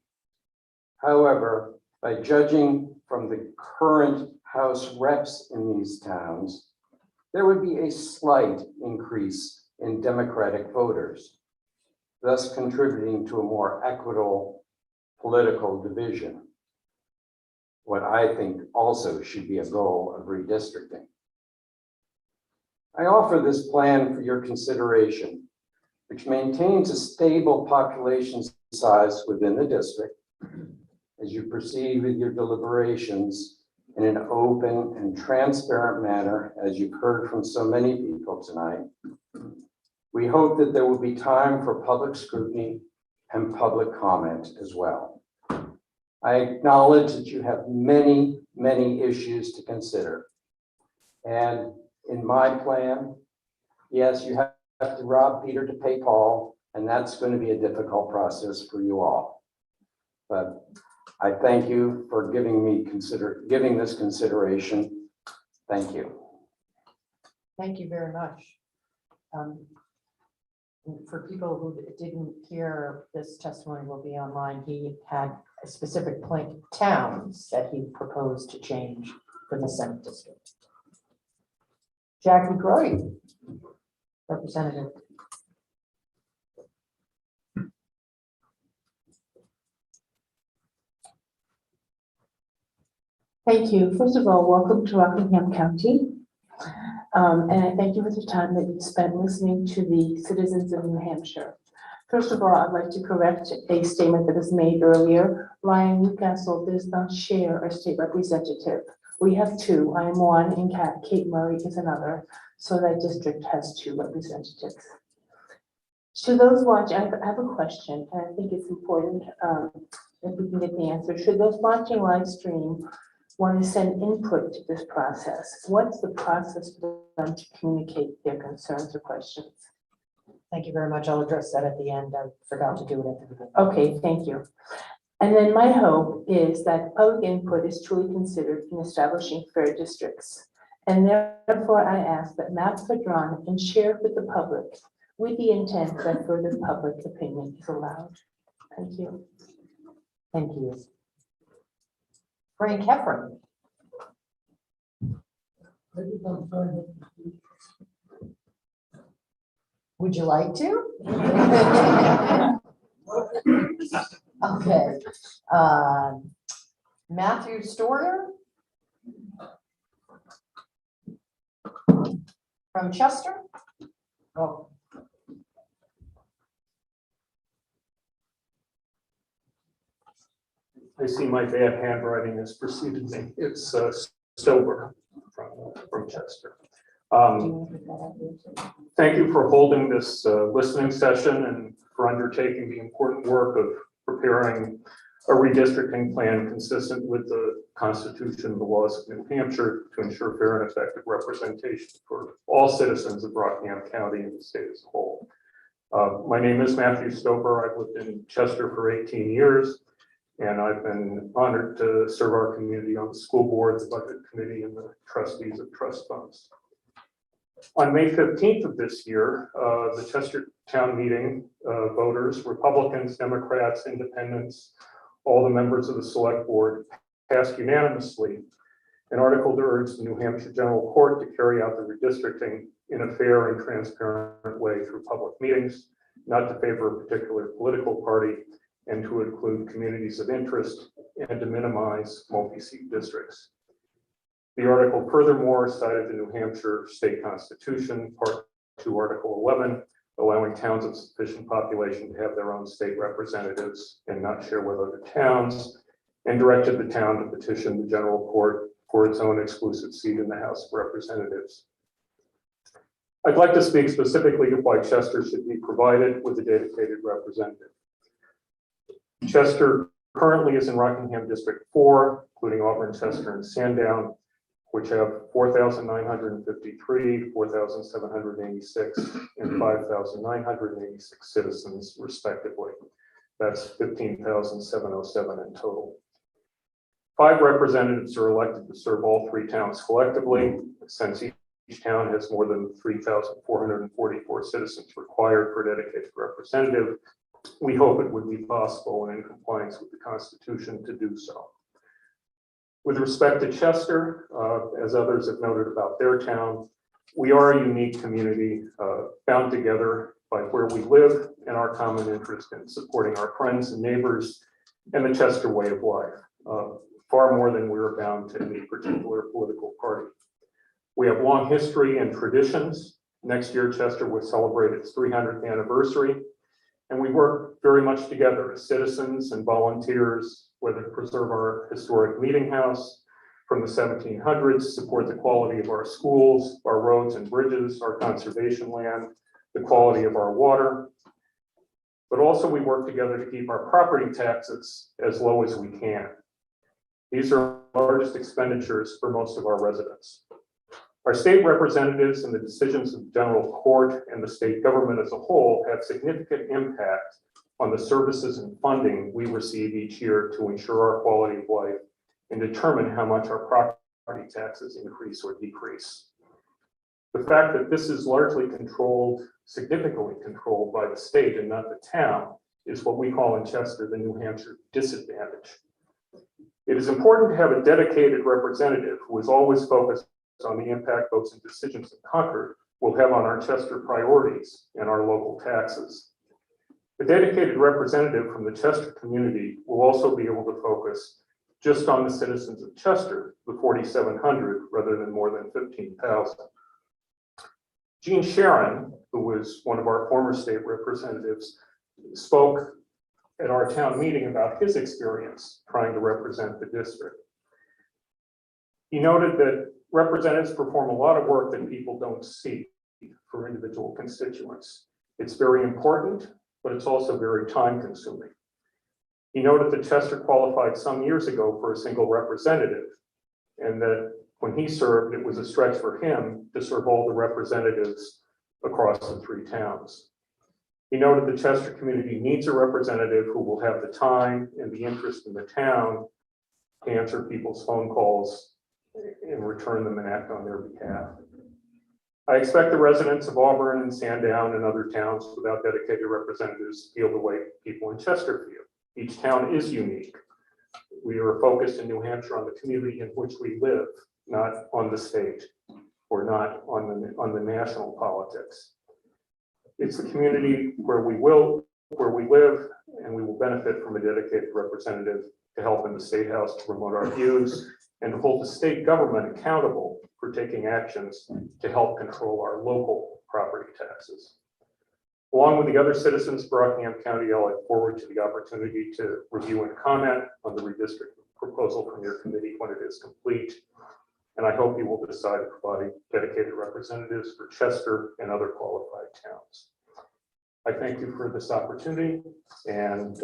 However, by judging from the current House reps in these towns, there would be a slight increase in Democratic voters, thus contributing to a more equitable political division, what I think also should be a goal of redistricting. I offer this plan for your consideration, which maintains a stable population size within the district as you proceed with your deliberations in an open and transparent manner, as you've heard from so many people tonight. We hope that there will be time for public scrutiny and public comment as well. I acknowledge that you have many, many issues to consider. And in my plan, yes, you have to rob Peter to pay Paul, and that's going to be a difficult process for you all. But I thank you for giving this consideration. Thank you. Thank you very much. For people who didn't hear, this testimony will be online. He had a specific towns that he proposed to change for the Senate district. Jackie Groy, Representative. Thank you. First of all, welcome to Rockingham County. And I thank you for the time that you spent listening to the citizens of New Hampshire. First of all, I'd like to correct a statement that was made earlier. Ryan Newcastle does not share a state representative. We have two. I am one and Kate Murray is another. So that district has two representatives. To those watching, I have a question, and I think it's important if we can get the answer. Should those watching live stream want to send input to this process, what's the process for them to communicate their concerns or questions? Thank you very much. I'll address that at the end. I forgot to do it at the beginning. Okay, thank you. And then my hope is that public input is truly considered in establishing fair districts. And therefore I ask that maps are drawn and shared with the public with the intent that further public opinion is allowed. Thank you. Thank you. Frank Heffron. Would you like to? Okay. Matthew Storer from Chester. Oh. I see my bad handwriting has preceded me. It's Stoker from Chester. Thank you for holding this listening session and for undertaking the important work of preparing a redistricting plan consistent with the Constitution and the laws of New Hampshire to ensure fair and effective representation for all citizens of Rockingham County and the state as a whole. My name is Matthew Stoker. I've lived in Chester for 18 years. And I've been honored to serve our community on the school board, the budget committee, and the trustees of trust funds. On May 15th of this year, the Chester Town Meeting voters, Republicans, Democrats, Independents, all the members of the select board passed unanimously an article to urge the New Hampshire General Court to carry out the redistricting in a fair and transparent way through public meetings, not to favor a particular political party, and to include communities of interest and to minimize multi-seat districts. The article furthermore cited the New Hampshire State Constitution, Part 2, Article 11, allowing towns of sufficient population to have their own state representatives and not share with other towns, and directed the town to petition the General Court for its own exclusive seat in the House of Representatives. I'd like to speak specifically to why Chester should be provided with a dedicated representative. Chester currently is in Rockingham District 4, including Auburn, Chester, and Sandown, which have 4,953, 4,786, and 5,986 citizens, respectively. That's 15,707 in total. 5 representatives are elected to serve all 3 towns collectively, since each town has more than 3,444 citizens required for a dedicated representative. We hope it would be possible and in compliance with the Constitution to do so. With respect to Chester, as others have noted about their town, we are a unique community bound together by where we live and our common interest in supporting our friends and neighbors and the Chester way of life, far more than we're bound to any particular political party. We have long history and traditions. Next year, Chester will celebrate its 300th anniversary. And we work very much together as citizens and volunteers, whether to preserve our historic meeting house from the 1700s, support the quality of our schools, our roads and bridges, our conservation land, the quality of our water. But also we work together to keep our property taxes as low as we can. These are the largest expenditures for most of our residents. Our state representatives and the decisions of the general court and the state government as a whole have significant impact on the services and funding we receive each year to ensure our quality of life and determine how much our property taxes increase or decrease. The fact that this is largely controlled, significantly controlled by the state and not the town, is what we call in Chester the New Hampshire disadvantage. It is important to have a dedicated representative who is always focused on the impact votes and decisions in Concord will have on our Chester priorities and our local taxes. The dedicated representative from the Chester community will also be able to focus just on the citizens of Chester, the 4,700, rather than more than 15,000. Gene Sharon, who was one of our former state representatives, spoke at our town meeting about his experience trying to represent the district. He noted that representatives perform a lot of work that people don't see for individual constituents. It's very important, but it's also very time consuming. He noted that Chester qualified some years ago for a single representative, and that when he served, it was a stretch for him to serve all the representatives across the 3 towns. He noted the Chester community needs a representative who will have the time and the interest in the town to answer people's phone calls and return them and act on their behalf. I expect the residents of Auburn and Sandown and other towns without dedicated representatives feel the way people in Chester feel. Each town is unique. We are focused in New Hampshire on the community in which we live, not on the state or not on the national politics. It's the community where we live, and we will benefit from a dedicated representative to help in the State House to promote our views and to hold the state government accountable for taking actions to help control our local property taxes. Along with the other citizens of Rockingham County, I look forward to the opportunity to review and comment on the redistricting proposal from your committee when it is complete. And I hope you will decide to provide dedicated representatives for Chester and other qualified towns. I thank you for this opportunity and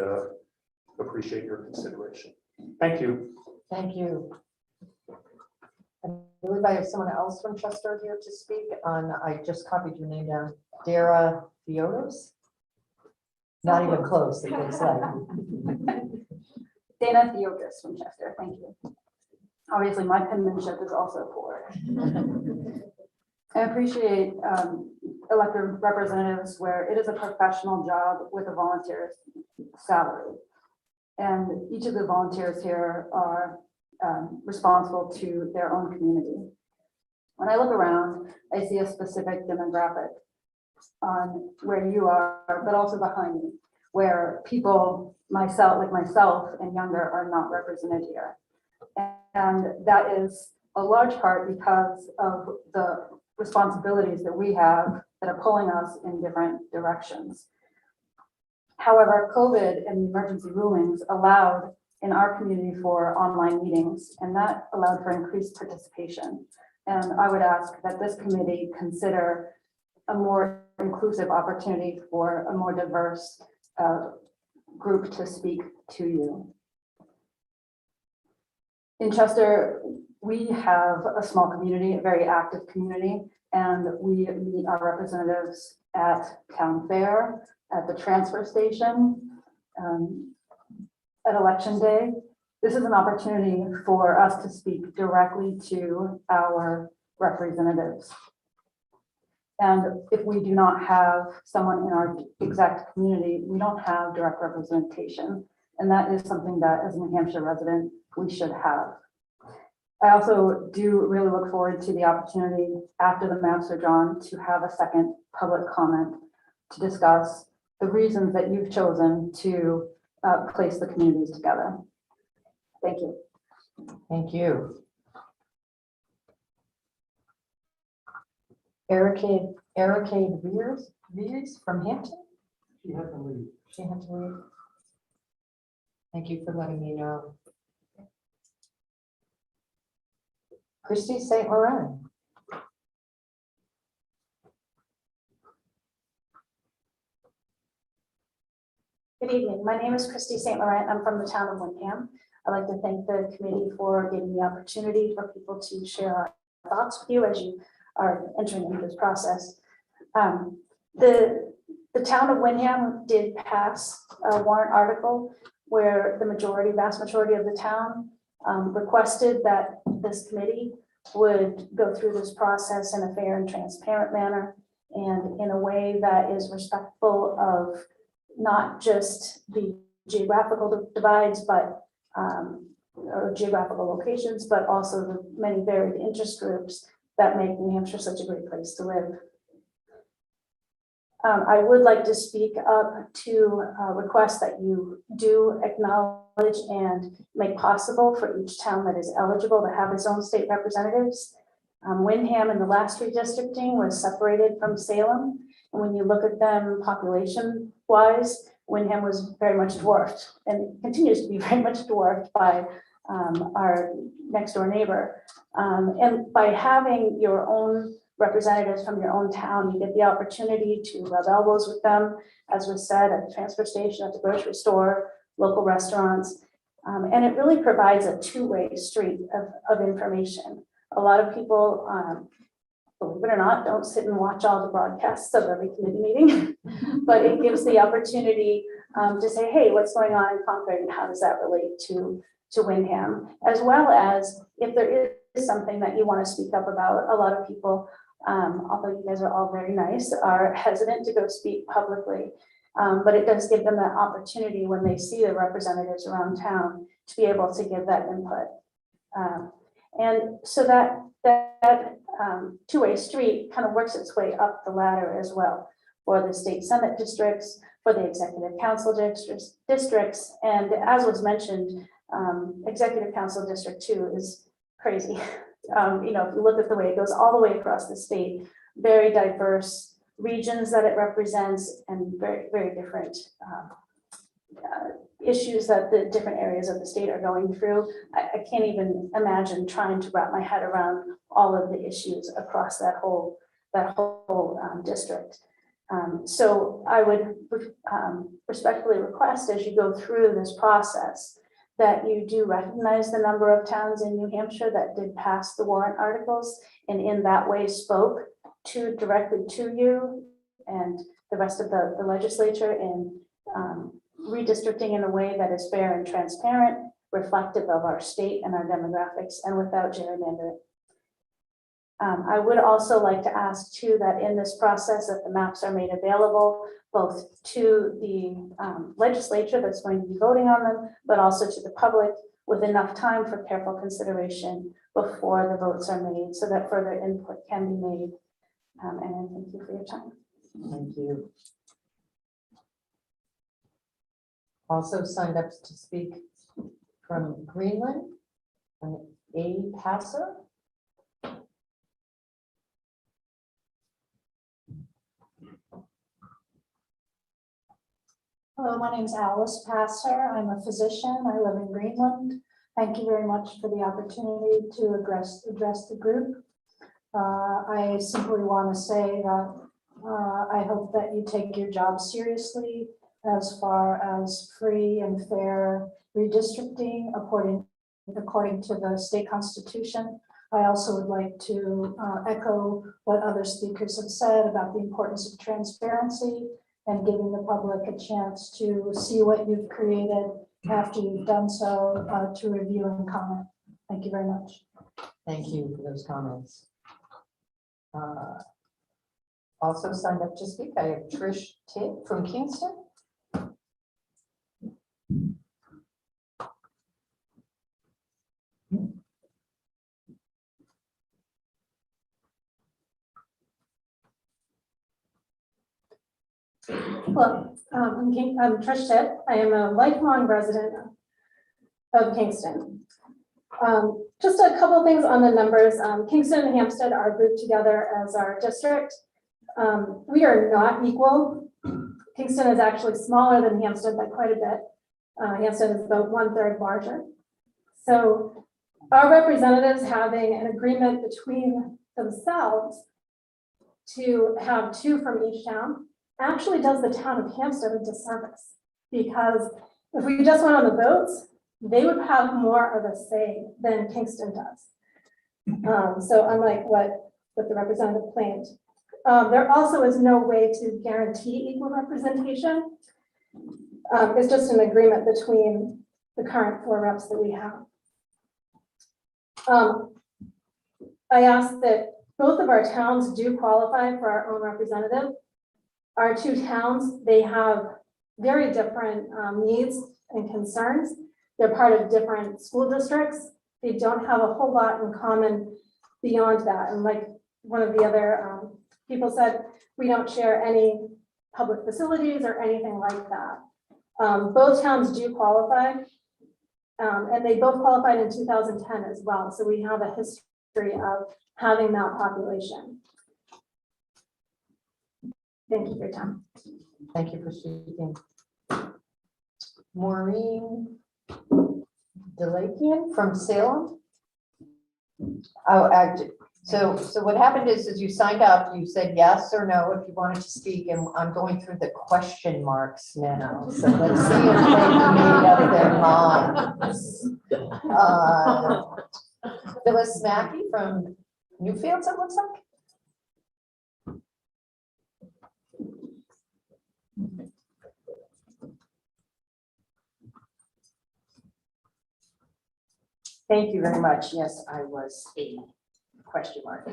appreciate your consideration. Thank you. Thank you. I believe I have someone else from Chester here to speak on, I just copied your name down, Deborah Offshore. Not even close, it looks like. Dana Theotis from Chester, thank you. Obviously, my penmanship is also poor. I appreciate elected representatives where it is a professional job with a volunteer salary. And each of the volunteers here are responsible to their own community. When I look around, I see a specific demographic on where you are, but also behind me, where people like myself and younger are not represented here. And that is a large part because of the responsibilities that we have that are pulling us in different directions. However, COVID and emergency rulings allowed in our community for online meetings, and that allowed for increased participation. And I would ask that this committee consider a more inclusive opportunity for a more diverse group to speak to you. In Chester, we have a small community, a very active community, and we meet our representatives at town fair, at the transfer station, at election day. This is an opportunity for us to speak directly to our representatives. And if we do not have someone in our exact community, we don't have direct representation. And that is something that as a New Hampshire resident, we should have. I also do really look forward to the opportunity after the maps are drawn to have a second public comment to discuss the reasons that you've chosen to place the communities together. Thank you. Thank you. Erica Veers from Hampton? She had to leave. She had to leave. Thank you for letting me know. Christy St. Laurent. Good evening. My name is Christy St. Laurent. I'm from the town of Windham. I'd like to thank the committee for giving the opportunity for people to share our thoughts with you as you are entering into this process. The town of Windham did pass a warrant article where the vast majority of the town requested that this committee would go through this process in a fair and transparent manner and in a way that is respectful of not just the geographical divides, but or geographical locations, but also the many varied interest groups that make New Hampshire such a great place to live. I would like to speak up to request that you do acknowledge and make possible for each town that is eligible to have its own state representatives. Windham in the last redistricting was separated from Salem. And when you look at them population wise, Windham was very much dwarfed and continues to be very much dwarfed by our next door neighbor. And by having your own representatives from your own town, you get the opportunity to rub elbows with them, as was said, at the transfer station, at the grocery store, local restaurants. And it really provides a two-way street of information. A lot of people, believe it or not, don't sit and watch all the broadcasts of every committee meeting, but it gives the opportunity to say, hey, what's going on in Concord and how does that relate to Windham? As well as if there is something that you want to speak up about, a lot of people, although you guys are all very nice, are hesitant to go speak publicly. But it does give them that opportunity when they see the representatives around town to be able to give that input. And so that two-way street kind of works its way up the ladder as well for the state senate districts, for the executive council districts. And as was mentioned, executive council district 2 is crazy. You know, if you look at the way it goes all the way across the state, very diverse regions that it represents and very, very different issues that the different areas of the state are going through. I can't even imagine trying to wrap my head around all of the issues across that whole district. So I would respectfully request, as you go through this process, that you do recognize the number of towns in New Hampshire that did pass the warrant articles and in that way spoke directly to you and the rest of the legislature in redistricting in a way that is fair and transparent, reflective of our state and our demographics, and without gerrymandering. I would also like to ask too that in this process that the maps are made available both to the legislature that's going to be voting on them, but also to the public with enough time for careful consideration before the votes are made so that further input can be made. And I thank you for your time. Thank you. Also signed up to speak from Greenland, A. Passer. Hello, my name is Alice Passer. I'm a physician. I live in Greenland. Thank you very much for the opportunity to address the group. I simply want to say that I hope that you take your job seriously as far as free and fair redistricting according to the state constitution. I also would like to echo what other speakers have said about the importance of transparency and giving the public a chance to see what you've created after you've done so, to review and comment. Thank you very much. Thank you for those comments. Also signed up to speak, I have Trish Titt from Kingston. Hello, I'm Trish Titt. I am a lifelong resident of Kingston. Just a couple things on the numbers. Kingston and Hampstead are grouped together as our district. We are not equal. Kingston is actually smaller than Hampstead by quite a bit. Hampstead is about 1/3 larger. So our representatives having an agreement between themselves to have 2 from each town actually does the town of Hampstead a disservice. Because if we just went on the votes, they would have more of a say than Kingston does. So unlike what the representative claimed. There also is no way to guarantee equal representation. It's just an agreement between the current 4 reps that we have. I asked that both of our towns do qualify for our own representative. Our 2 towns, they have very different needs and concerns. They're part of different school districts. They don't have a whole lot in common beyond that. And like one of the other people said, we don't share any public facilities or anything like that. Both towns do qualify, and they both qualified in 2010 as well. So we have a history of having that population. Thank you for your time. Thank you for speaking. Maureen Delakian from Salem. Oh, so what happened is you signed up, you said yes or no if you wanted to speak, and I'm going through the question marks now. So let's see if they made up their minds. Phyllis Mackey from Newfields, it looks like. Thank you very much. Yes, I was a question mark.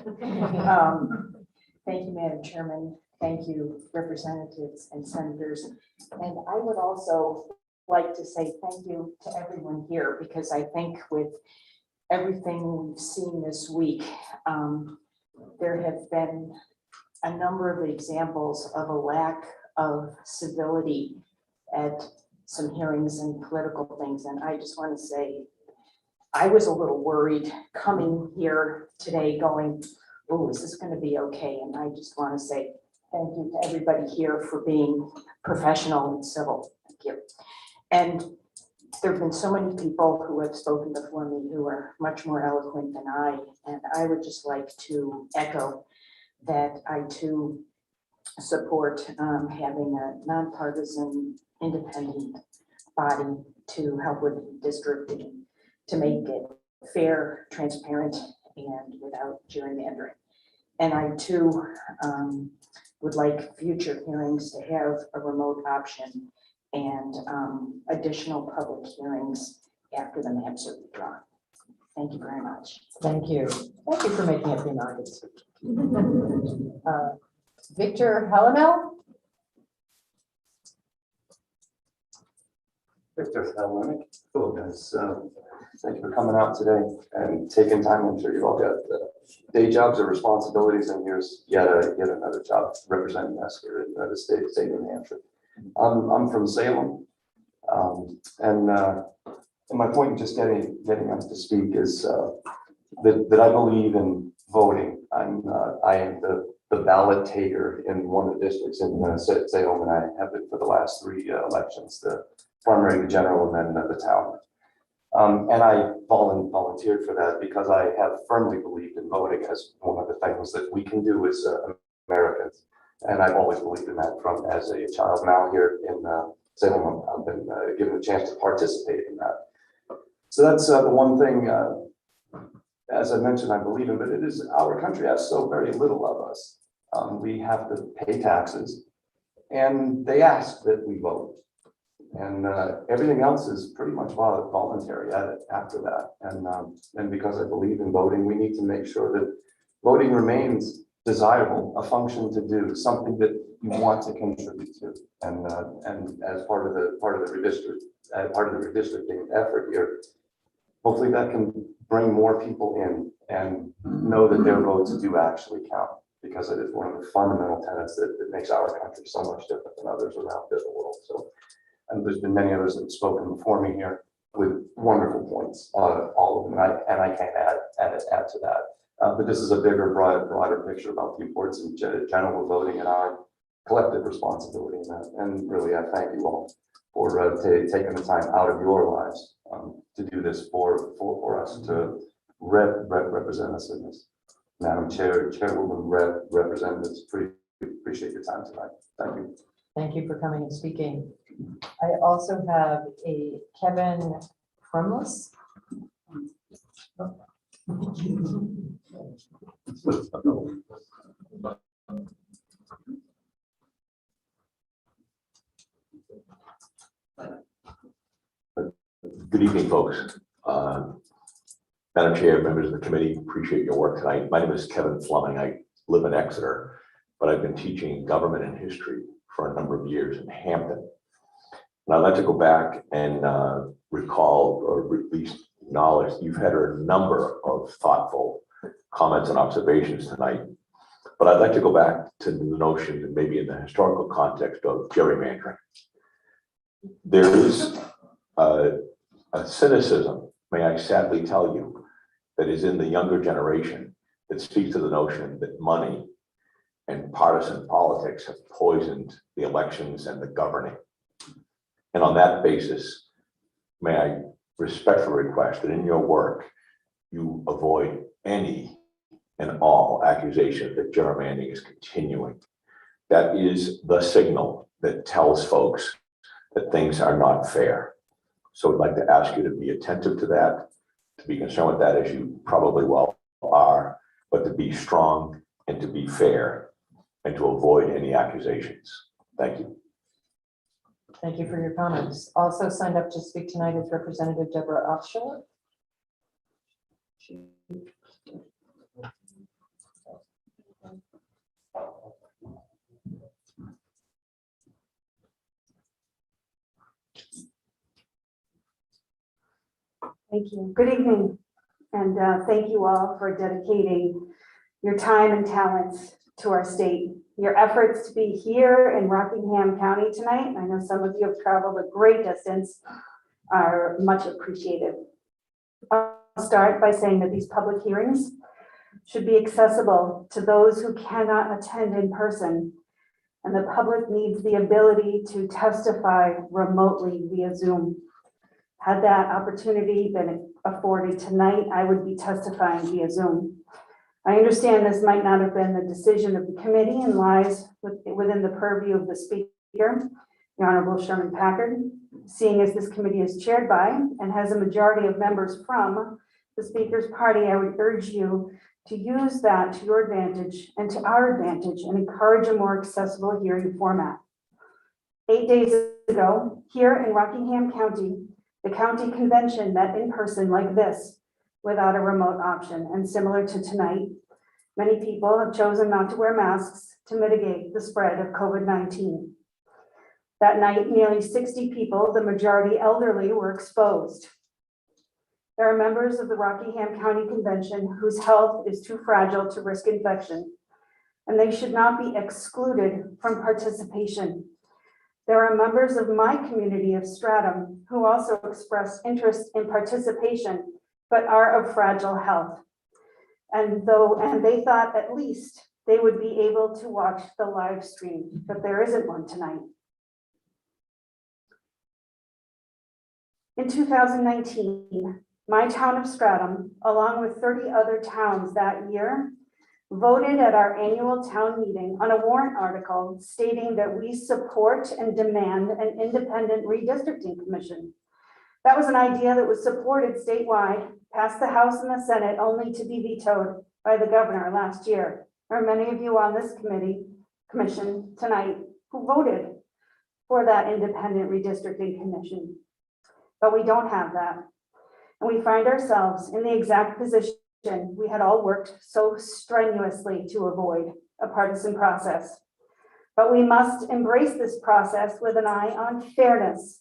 Thank you, Madam Chairman. Thank you, representatives and senators. And I would also like to say thank you to everyone here, because I think with everything we've seen this week, there have been a number of examples of a lack of civility at some hearings and political things. And I just want to say, I was a little worried coming here today going, oh, is this going to be okay? And I just want to say thank you to everybody here for being professional and civil. Thank you. And there have been so many people who have spoken before me who are much more eloquent than I. And I would just like to echo that I too support having a nonpartisan, independent body to help with districting, to make it fair, transparent, and without gerrymandering. And I too would like future hearings to have a remote option and additional public hearings after the maps are drawn. Thank you very much. Thank you. Thank you for making it prerogative. Victor Hellenel. Victor Hellenic. Hello, guys. Thank you for coming out today and taking time. I'm sure you've all got day jobs or responsibilities, and here's yet another job representing us here in the state of New Hampshire. I'm from Salem, and my point in just getting up to speak is that I believe in voting. I am the ballot taker in one of the districts in Salem, and I have been for the last 3 elections, the primary, the general, and then the town. And I volunteered for that because I have firmly believed in voting as one of the things that we can do as Americans. And I've always believed in that from as a child. Now here in Salem, I've been given a chance to participate in that. So that's the one thing, as I mentioned, I believe in, but it is our country has so very little of us. We have to pay taxes, and they ask that we vote. And everything else is pretty much voluntary after that. And because I believe in voting, we need to make sure that voting remains desirable, a function to do, something that you want to contribute to. And as part of the redistricting effort here, hopefully that can bring more people in and know that their votes do actually count, because it is one of the fundamental tenets that makes our country so much different than others around the world. So. And there's been many others that have spoken before me here. with wonderful points, all of them, and I can't add to that. But this is a bigger, broader picture about the importance of general voting and our collective responsibility in that. And really, I thank you all for taking the time out of your lives to do this for us, to represent us in this. Madam Chair, Chairwoman, Representatives, appreciate your time tonight. Thank you. Thank you for coming and speaking. I also have a Kevin Frumless. Good evening, folks. Madam Chair, members of the committee, appreciate your work tonight. My name is Kevin Fleming. I live in Exeter, but I've been teaching government and history for a number of years in Hampton. And I'd like to go back and recall, or at least acknowledge, you've had a number of thoughtful comments and observations tonight. But I'd like to go back to the notion, and maybe in the historical context, of gerrymandering. There is a cynicism, may I sadly tell you, that is in the younger generation that speaks to the notion that money and partisan politics have poisoned the elections and the governing. And on that basis, may I respectfully request that in your work, you avoid any and all accusation that gerrymandering is continuing. That is the signal that tells folks that things are not fair. So I'd like to ask you to be attentive to that, to be concerned with that, as you probably well are, but to be strong and to be fair and to avoid any accusations. Thank you. Thank you for your comments. Also signed up to speak tonight is Representative Deborah Offshore. Thank you. Good evening, and thank you all for dedicating your time and talents to our state. Your efforts to be here in Rockingham County tonight, I know some of you have traveled a great distance, are much appreciated. I'll start by saying that these public hearings should be accessible to those who cannot attend in person, and the public needs the ability to testify remotely via Zoom. Had that opportunity been afforded tonight, I would be testifying via Zoom. I understand this might not have been the decision of the committee and lies within the purview of the Speaker, the Honorable Sherman Packard, seeing as this committee is chaired by and has a majority of members from the Speaker's party. I would urge you to use that to your advantage and to our advantage and encourage a more accessible hearing format. 8 days ago, here in Rockingham County, the county convention met in person like this without a remote option, and similar to tonight, many people have chosen not to wear masks to mitigate the spread of COVID-19. That night, nearly 60 people, the majority elderly, were exposed. There are members of the Rockingham County Convention whose health is too fragile to risk infection, and they should not be excluded from participation. There are members of my community of Stratham who also express interest in participation, but are of fragile health. And they thought at least they would be able to watch the live stream, but there isn't one tonight. In 2019, my town of Stratham, along with 30 other towns that year, voted at our annual town meeting on a warrant article stating that we support and demand an independent redistricting commission. That was an idea that was supported statewide, passed the House and the Senate, only to be vetoed by the governor last year. There are many of you on this commission tonight who voted for that independent redistricting commission. But we don't have that. And we find ourselves in the exact position we had all worked so strenuously to avoid, a partisan process. But we must embrace this process with an eye on fairness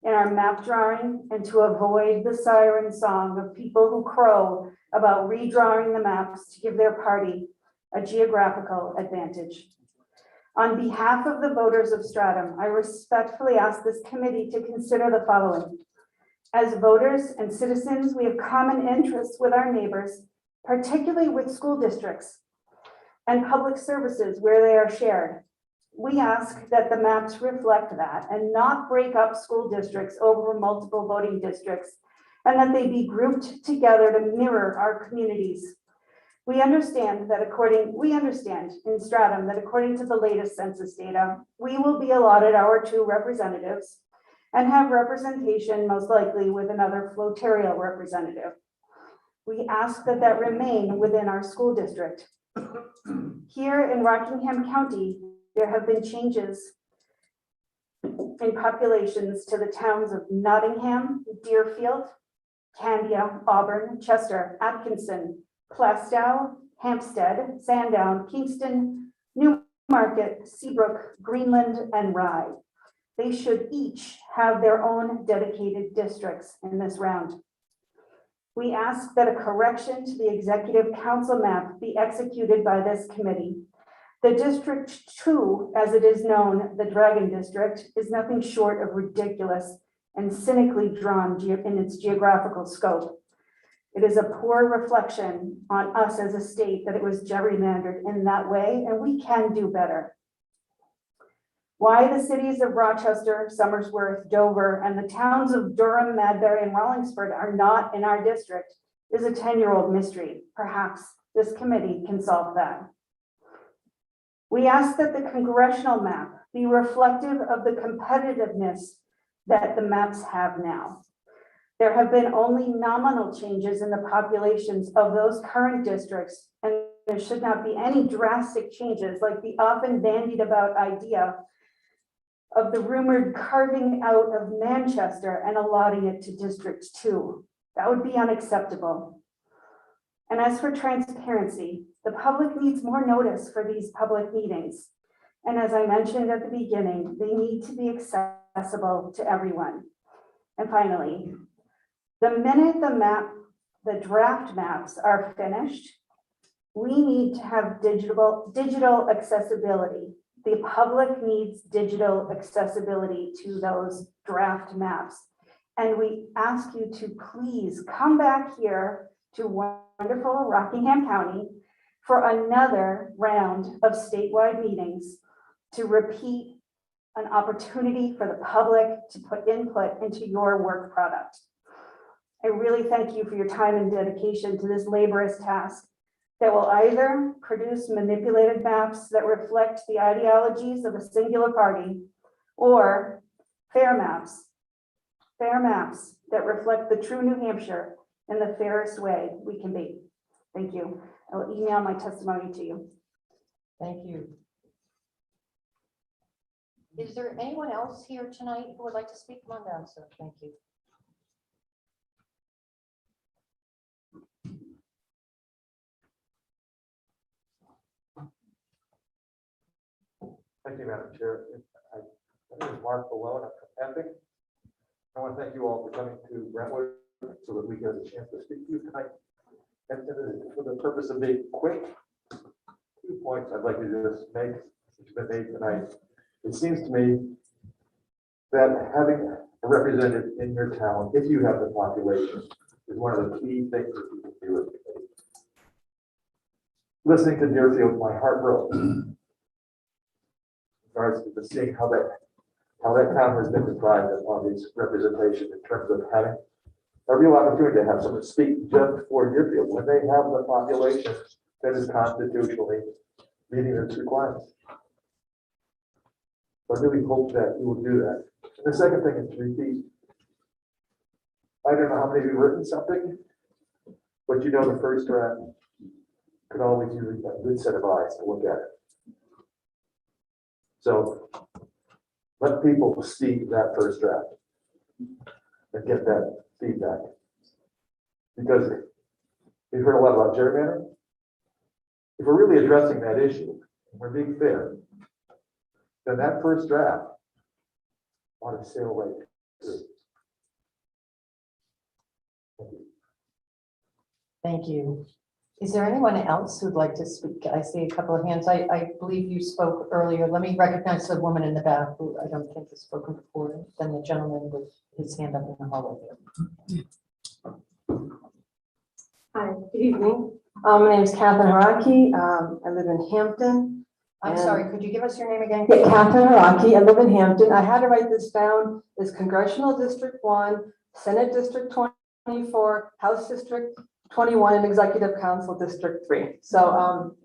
in our map drawing and to avoid the siren song of people who crow about redrawing the maps to give their party a geographical advantage. On behalf of the voters of Stratham, I respectfully ask this committee to consider the following. As voters and citizens, we have common interests with our neighbors, particularly with school districts and public services where they are shared. We ask that the maps reflect that and not break up school districts over multiple voting districts, and that they be grouped together to mirror our communities. We understand in Stratham that according to the latest census data, we will be allotted our 2 representatives and have representation most likely with another flotarial representative. We ask that that remain within our school district. Here in Rockingham County, there have been changes in populations to the towns of Nottingham, Deerfield, Candia, Auburn, Chester, Atkinson, Plastow, Hampstead, Sandown, Kingston, Newmarket, Seabrook, Greenland, and Rye. They should each have their own dedicated districts in this round. We ask that a correction to the Executive Council map be executed by this committee. The District 2, as it is known, the Dragon District, is nothing short of ridiculous and cynically drawn in its geographical scope. It is a poor reflection on us as a state that it was gerrymandered in that way, and we can do better. Why the cities of Rochester, Somersworth, Dover, and the towns of Durham, Madbury, and Rollingsford are not in our district is a 10-year-old mystery. Perhaps this committee can solve that. We ask that the congressional map be reflective of the competitiveness that the maps have now. There have been only nominal changes in the populations of those current districts, and there should not be any drastic changes like the often bandied about idea of the rumored carving out of Manchester and allotting it to District 2. That would be unacceptable. And as for transparency, the public needs more notice for these public meetings. And as I mentioned at the beginning, they need to be accessible to everyone. And finally, the minute the draft maps are finished, we need to have digital accessibility. The public needs digital accessibility to those draft maps. And we ask you to please come back here to wonderful Rockingham County for another round of statewide meetings to repeat an opportunity for the public to put input into your work product. I really thank you for your time and dedication to this laborious task that will either produce manipulated maps that reflect the ideologies of a singular party, or fair maps that reflect the true New Hampshire in the fairest way we can be. Thank you. I will email my testimony to you. Thank you. Is there anyone else here tonight who would like to speak? Come on down, sir. Thank you. Thank you, Madam Chair. My name is Mark Malone. I'm from Epic. I want to thank you all for coming to Brentwood so that we get a chance to speak to you tonight. And for the purpose of being quick, 2 points I'd like to just make, which have been made tonight. It seems to me that having a representative in your town, if you have the population, is one of the key things that you can do with the committee. Listening to Deerfield, my heart broke. Regards to seeing how that town has been deprived of its representation in terms of having a real opportunity to have someone speak just for Deerfield when they have the population that is constitutionally meeting its requirements. So I really hope that you will do that. And the second thing is to repeat. I don't know how many of you have written something, but you know the first draft could always use a good set of eyes to look at it. So let people see that first draft and get that feedback. Because we've heard a lot about gerrymandering. If we're really addressing that issue, and we're being fair, then that first draft ought to sail right through. Thank you. Is there anyone else who'd like to speak? I see a couple of hands. I believe you spoke earlier. Let me recognize the woman in the back who I don't think has spoken before, then the gentleman with his hand up in the hallway there. Hi, good evening. My name is Catherine Haraki. I live in Hampton. I'm sorry, could you give us your name again? Yeah, Catherine Haraki. I live in Hampton. I had to write this down. It's Congressional District 1, Senate District 24, House District 21, and Executive Council District 3. So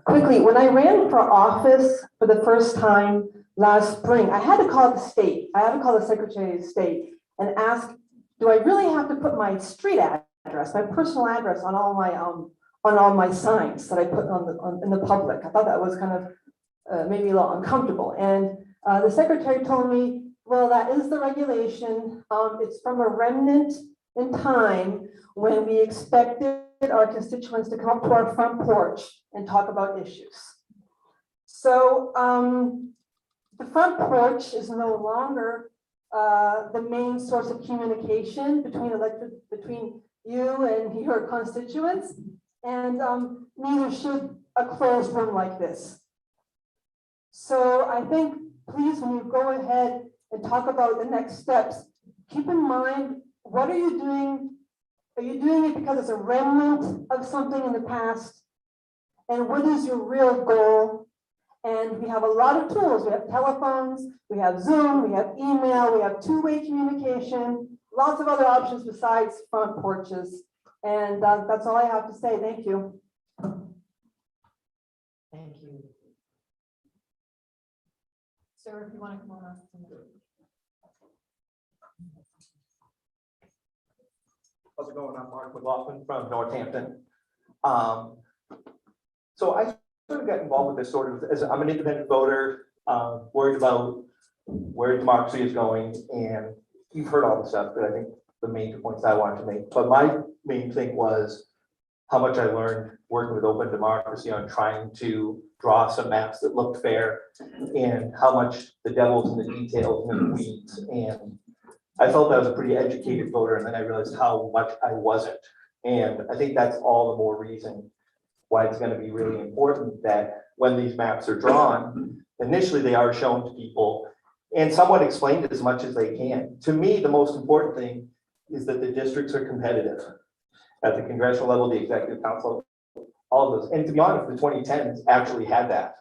quickly, when I ran for office for the first time last spring, I had to call the state. I had to call the Secretary of State and ask, do I really have to put my street address, my personal address on all my signs that I put in the public? I thought that was kind of made me a little uncomfortable. And the secretary told me, well, that is the regulation. It's from a remnant in time when we expected our constituents to come up to our front porch and talk about issues. So the front porch is no longer the main source of communication between you and your constituents, and neither should a closed room like this. So I think, please, when you go ahead and talk about the next steps, keep in mind, what are you doing? Are you doing it because it's a remnant of something in the past? And what is your real goal? And we have a lot of tools. We have telephones, we have Zoom, we have email, we have two-way communication, lots of other options besides front porches. And that's all I have to say. Thank you. Thank you. Sarah, if you want to come on up. How's it going? I'm Mark McLaughlin from Northampton. So I sort of got involved with this sort of as I'm an independent voter, worried about where democracy is going, and you've heard all the stuff, but I think the main points I wanted to make. But my main thing was how much I learned working with Open Democracy on trying to draw some maps that looked fair, and how much the devil's in the details and in the weeds. And I felt I was a pretty educated voter, and then I realized how much I wasn't. And I think that's all the more reason why it's going to be really important that when these maps are drawn, initially they are shown to people and somewhat explained as much as they can. To me, the most important thing is that the districts are competitive at the congressional level, the executive council, all of those. And to be honest, the 2010s actually had that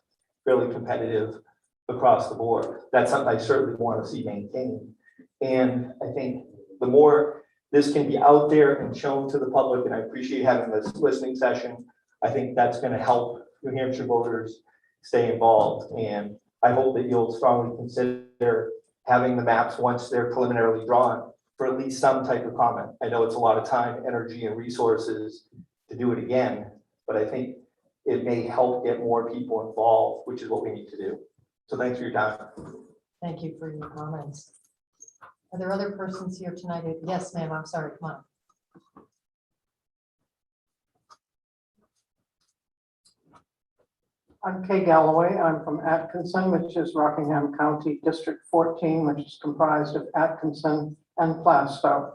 fairly competitive across the board. That's something I certainly want to see maintained. And I think the more this can be out there and shown to the public, and I appreciate having this listening session, I think that's going to help New Hampshire voters stay involved. And I hope that you'll strongly consider having the maps once they're preliminarily drawn for at least some type of comment. I know it's a lot of time, energy, and resources to do it again, but I think it may help get more people involved, which is what we need to do. So thanks for your time. Thank you for your comments. Are there other persons here tonight? Yes, ma'am, I'm sorry, come on. I'm Kay Galloway. I'm from Atkinson, which is Rockingham County District 14, which is comprised of Atkinson and Plastow.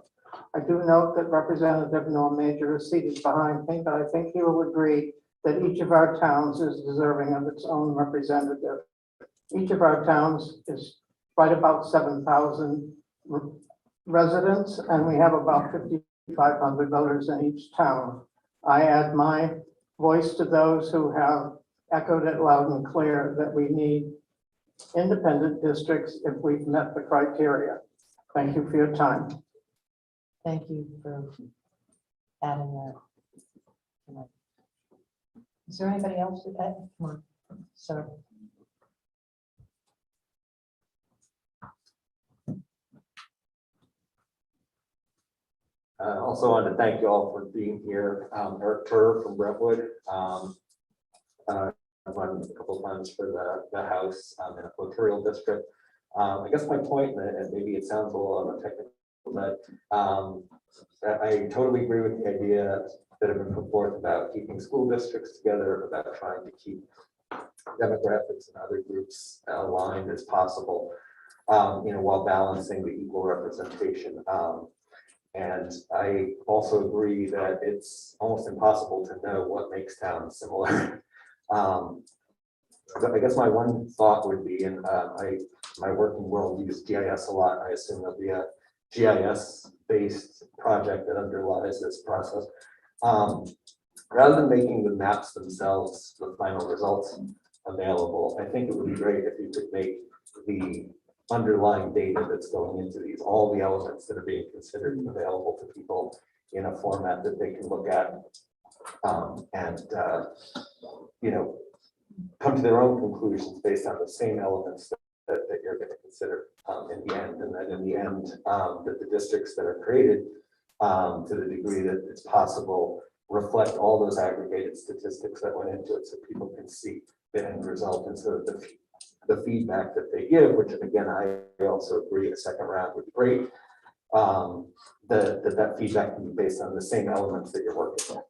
I do note that Representative Norm Major is seated behind me, but I think he will agree that each of our towns is deserving of its own representative. Each of our towns is right about 7,000 residents, and we have about 5,500 voters in each town. I add my voice to those who have echoed it loud and clear that we need independent districts if we've met the criteria. Thank you for your time. Thank you for adding that. Is there anybody else with that? Come on, sir. Also wanted to thank you all for being here. Eric Turr from Brentwood. I've run a couple of times for the House in a electoral district. I guess my point, and maybe it sounds a little technical, but I totally agree with the idea that have been put forth about keeping school districts together, about trying to keep demographics and other groups aligned as possible, while balancing the equal representation. And I also agree that it's almost impossible to know what makes towns similar. I guess my one thought would be, and my working world uses GIS a lot. I assume there'll be a GIS-based project that underlies this process. Rather than making the maps themselves the final results available, I think it would be great if you could make the underlying data that's going into these, all the elements that are being considered available to people in a format that they can look at and come to their own conclusions based on the same elements that you're going to consider in the end. And then in the end, that the districts that are created, to the degree that it's possible, reflect all those aggregated statistics that went into it so people can see the end result. And so the feedback that they give, which again, I also agree a second round would be great, that feedback can be based on the same elements that you're working with.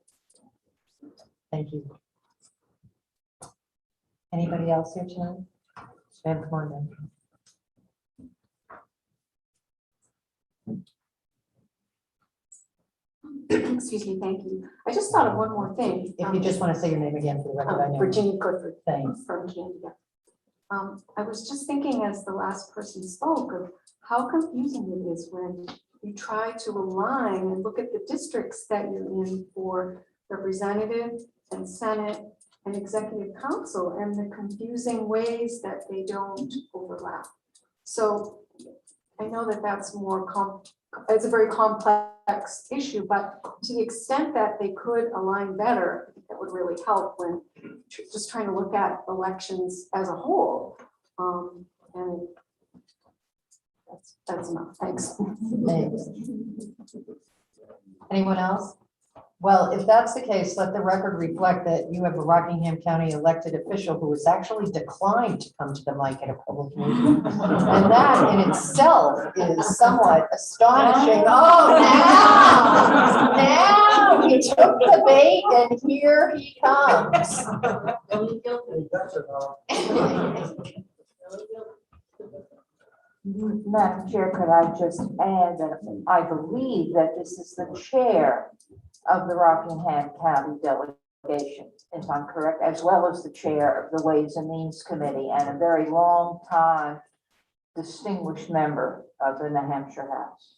Thank you. Anybody else here tonight? Ben, come on then. Excuse me, thank you. I just thought of one more thing. If you just want to say your name again for the record, I know. Virginia Clifford. Thanks. From Canada. I was just thinking as the last person spoke of how confusing it is when you try to align and look at the districts that you're in for representative and Senate and executive council and the confusing ways that they don't overlap. So I know that that's it's a very complex issue, but to the extent that they could align better, that would really help when just trying to look at elections as a whole. And that's enough. Thanks. Thanks. Anyone else? Well, if that's the case, let the record reflect that you have a Rockingham County elected official who has actually declined to come to the mic at a public meeting. And that in itself is somewhat astonishing. Oh, now he took the bait and here he comes. Madam Chair, could I just add that I believe that this is the chair of the Rockingham County delegation, if I'm correct, as well as the chair of the Ways and Means Committee and a very long time distinguished member of the New Hampshire House.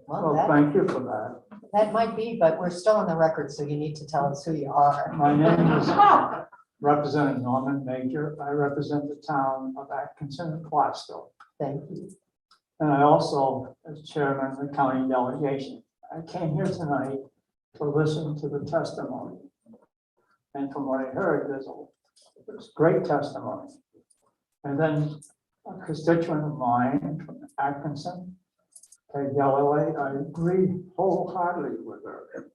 Well, thank you for that. That might be, but we're still on the record, so you need to tell us who you are. My name is Representative Norman Major. I represent the town of Atkinson and Glasgow. Thank you. And I also, as chairman of the county delegation, I came here tonight to listen to the testimony. And from what I heard, there's great testimony. And then a constituent of mine from Atkinson, Kay Galloway, I agree wholeheartedly with her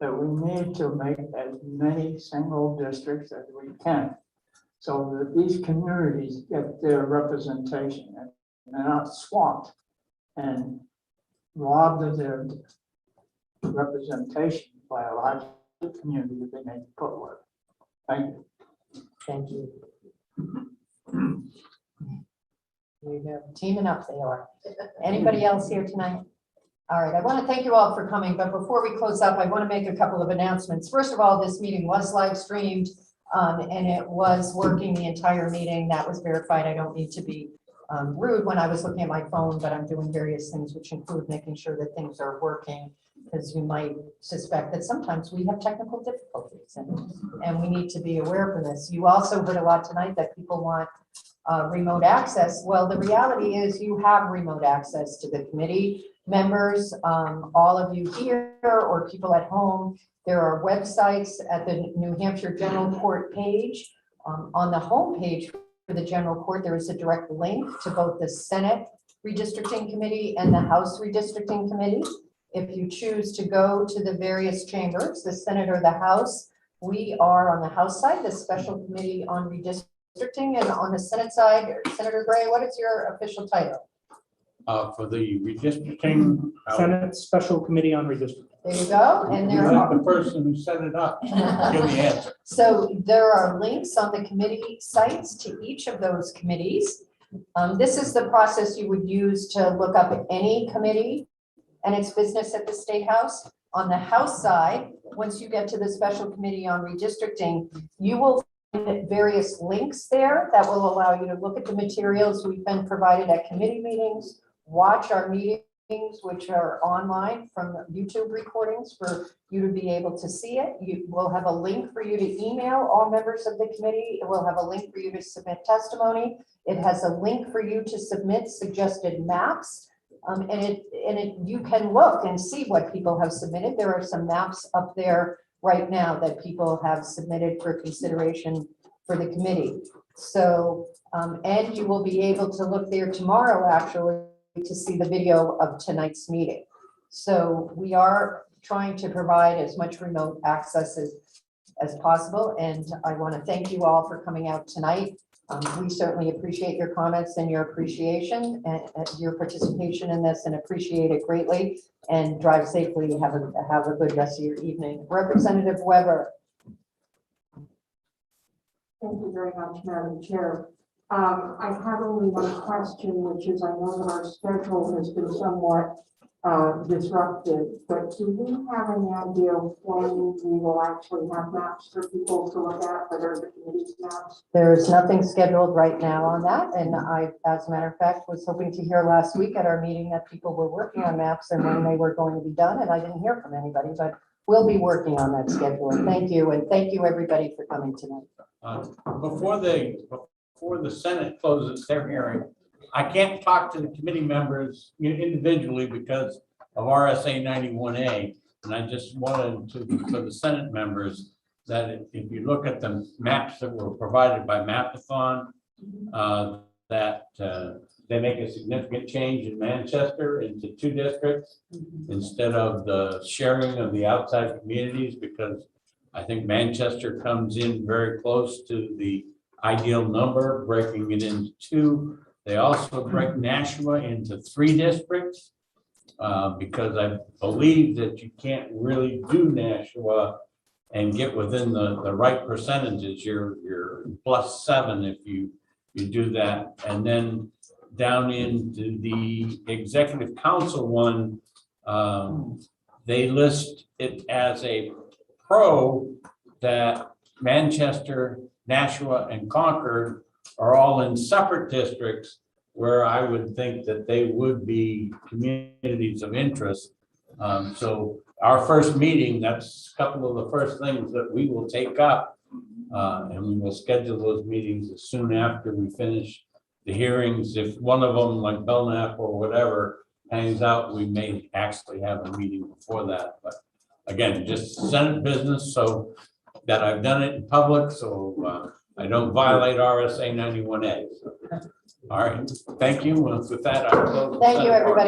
that we need to make as many single districts as we can so that these communities get their representation and they're not swamped and robbed of their representation by a large community that they may put with. Thank you. Thank you. There you go. Teaming up they are. Anybody else here tonight? All right, I want to thank you all for coming, but before we close up, I want to make a couple of announcements. First of all, this meeting was live streamed and it was working the entire meeting. That was verified. I don't need to be rude when I was looking at my phone, but I'm doing various things which include making sure that things are working, because you might suspect that sometimes we have technical difficulties and we need to be aware of this. You also heard a lot tonight that people want remote access. Well, the reality is you have remote access to the committee members, all of you here or people at home. There are websites at the New Hampshire General Court page. On the home page for the General Court, there is a direct link to both the Senate Redistricting Committee and the House Redistricting Committee. If you choose to go to the various chambers, the Senate or the House, we are on the House side, the Special Committee on Redistricting, and on the Senate side, Senator Gray, what is your official title? For the redistricting. Senate Special Committee on Redistricting. There you go. And there are the person who set it up. Give the answer. So there are links on the committee sites to each of those committees. This is the process you would use to look up any committee and its business at the State House. On the House side, once you get to the Special Committee on Redistricting, you will find various links there that will allow you to look at the materials we've been provided at committee meetings, watch our meetings, which are online from YouTube recordings for you to be able to see it. You will have a link for you to email all members of the committee. It will have a link for you to submit testimony. It has a link for you to submit suggested maps. You can look and see what people have submitted. There are some maps up there right now that people have submitted for consideration for the committee. So, and you will be able to look there tomorrow, actually, to see the video of tonight's meeting. So we are trying to provide as much remote access as possible. And I want to thank you all for coming out tonight. We certainly appreciate your comments and your appreciation and your participation in this, and appreciate it greatly. And drive safely. Have a good rest of your evening. Representative Weber. Thank you very much, Madam Chair. I have only one question, which is, I know that our schedule has been somewhat disrupted, but do we have any idea of when we will actually have maps for people to look at that are the committee's maps? There's nothing scheduled right now on that. And I, as a matter of fact, was hoping to hear last week at our meeting that people were working on maps and when they were going to be done. And I didn't hear from anybody, but we'll be working on that schedule. And thank you. And thank you, everybody, for coming tonight. Before the Senate closes their hearing, I can't talk to the committee members individually because of RSA 91A. And I just wanted to, for the Senate members, that if you look at the maps that were provided by Mapathon, that they make a significant change in Manchester into 2 districts instead of the sharing of the outside communities, because I think Manchester comes in very close to the ideal number, breaking it into 2. They also break Nashua into 3 districts because I believe that you can't really do Nashua and get within the right percentages. You're +7 if you do that. And then down into the executive council one, they list it as a pro that Manchester, Nashua, and Concord are all in separate districts, where I would think that they would be communities of interest. So our first meeting, that's a couple of the first things that we will take up, and we will schedule those meetings as soon after we finish the hearings. If one of them, like Belknap or whatever, hangs out, we may actually have a meeting before that. But again, just Senate business, so that I've done it in public, so I don't violate RSA 91A. All right, thank you. With that, I close. Thank you, everybody.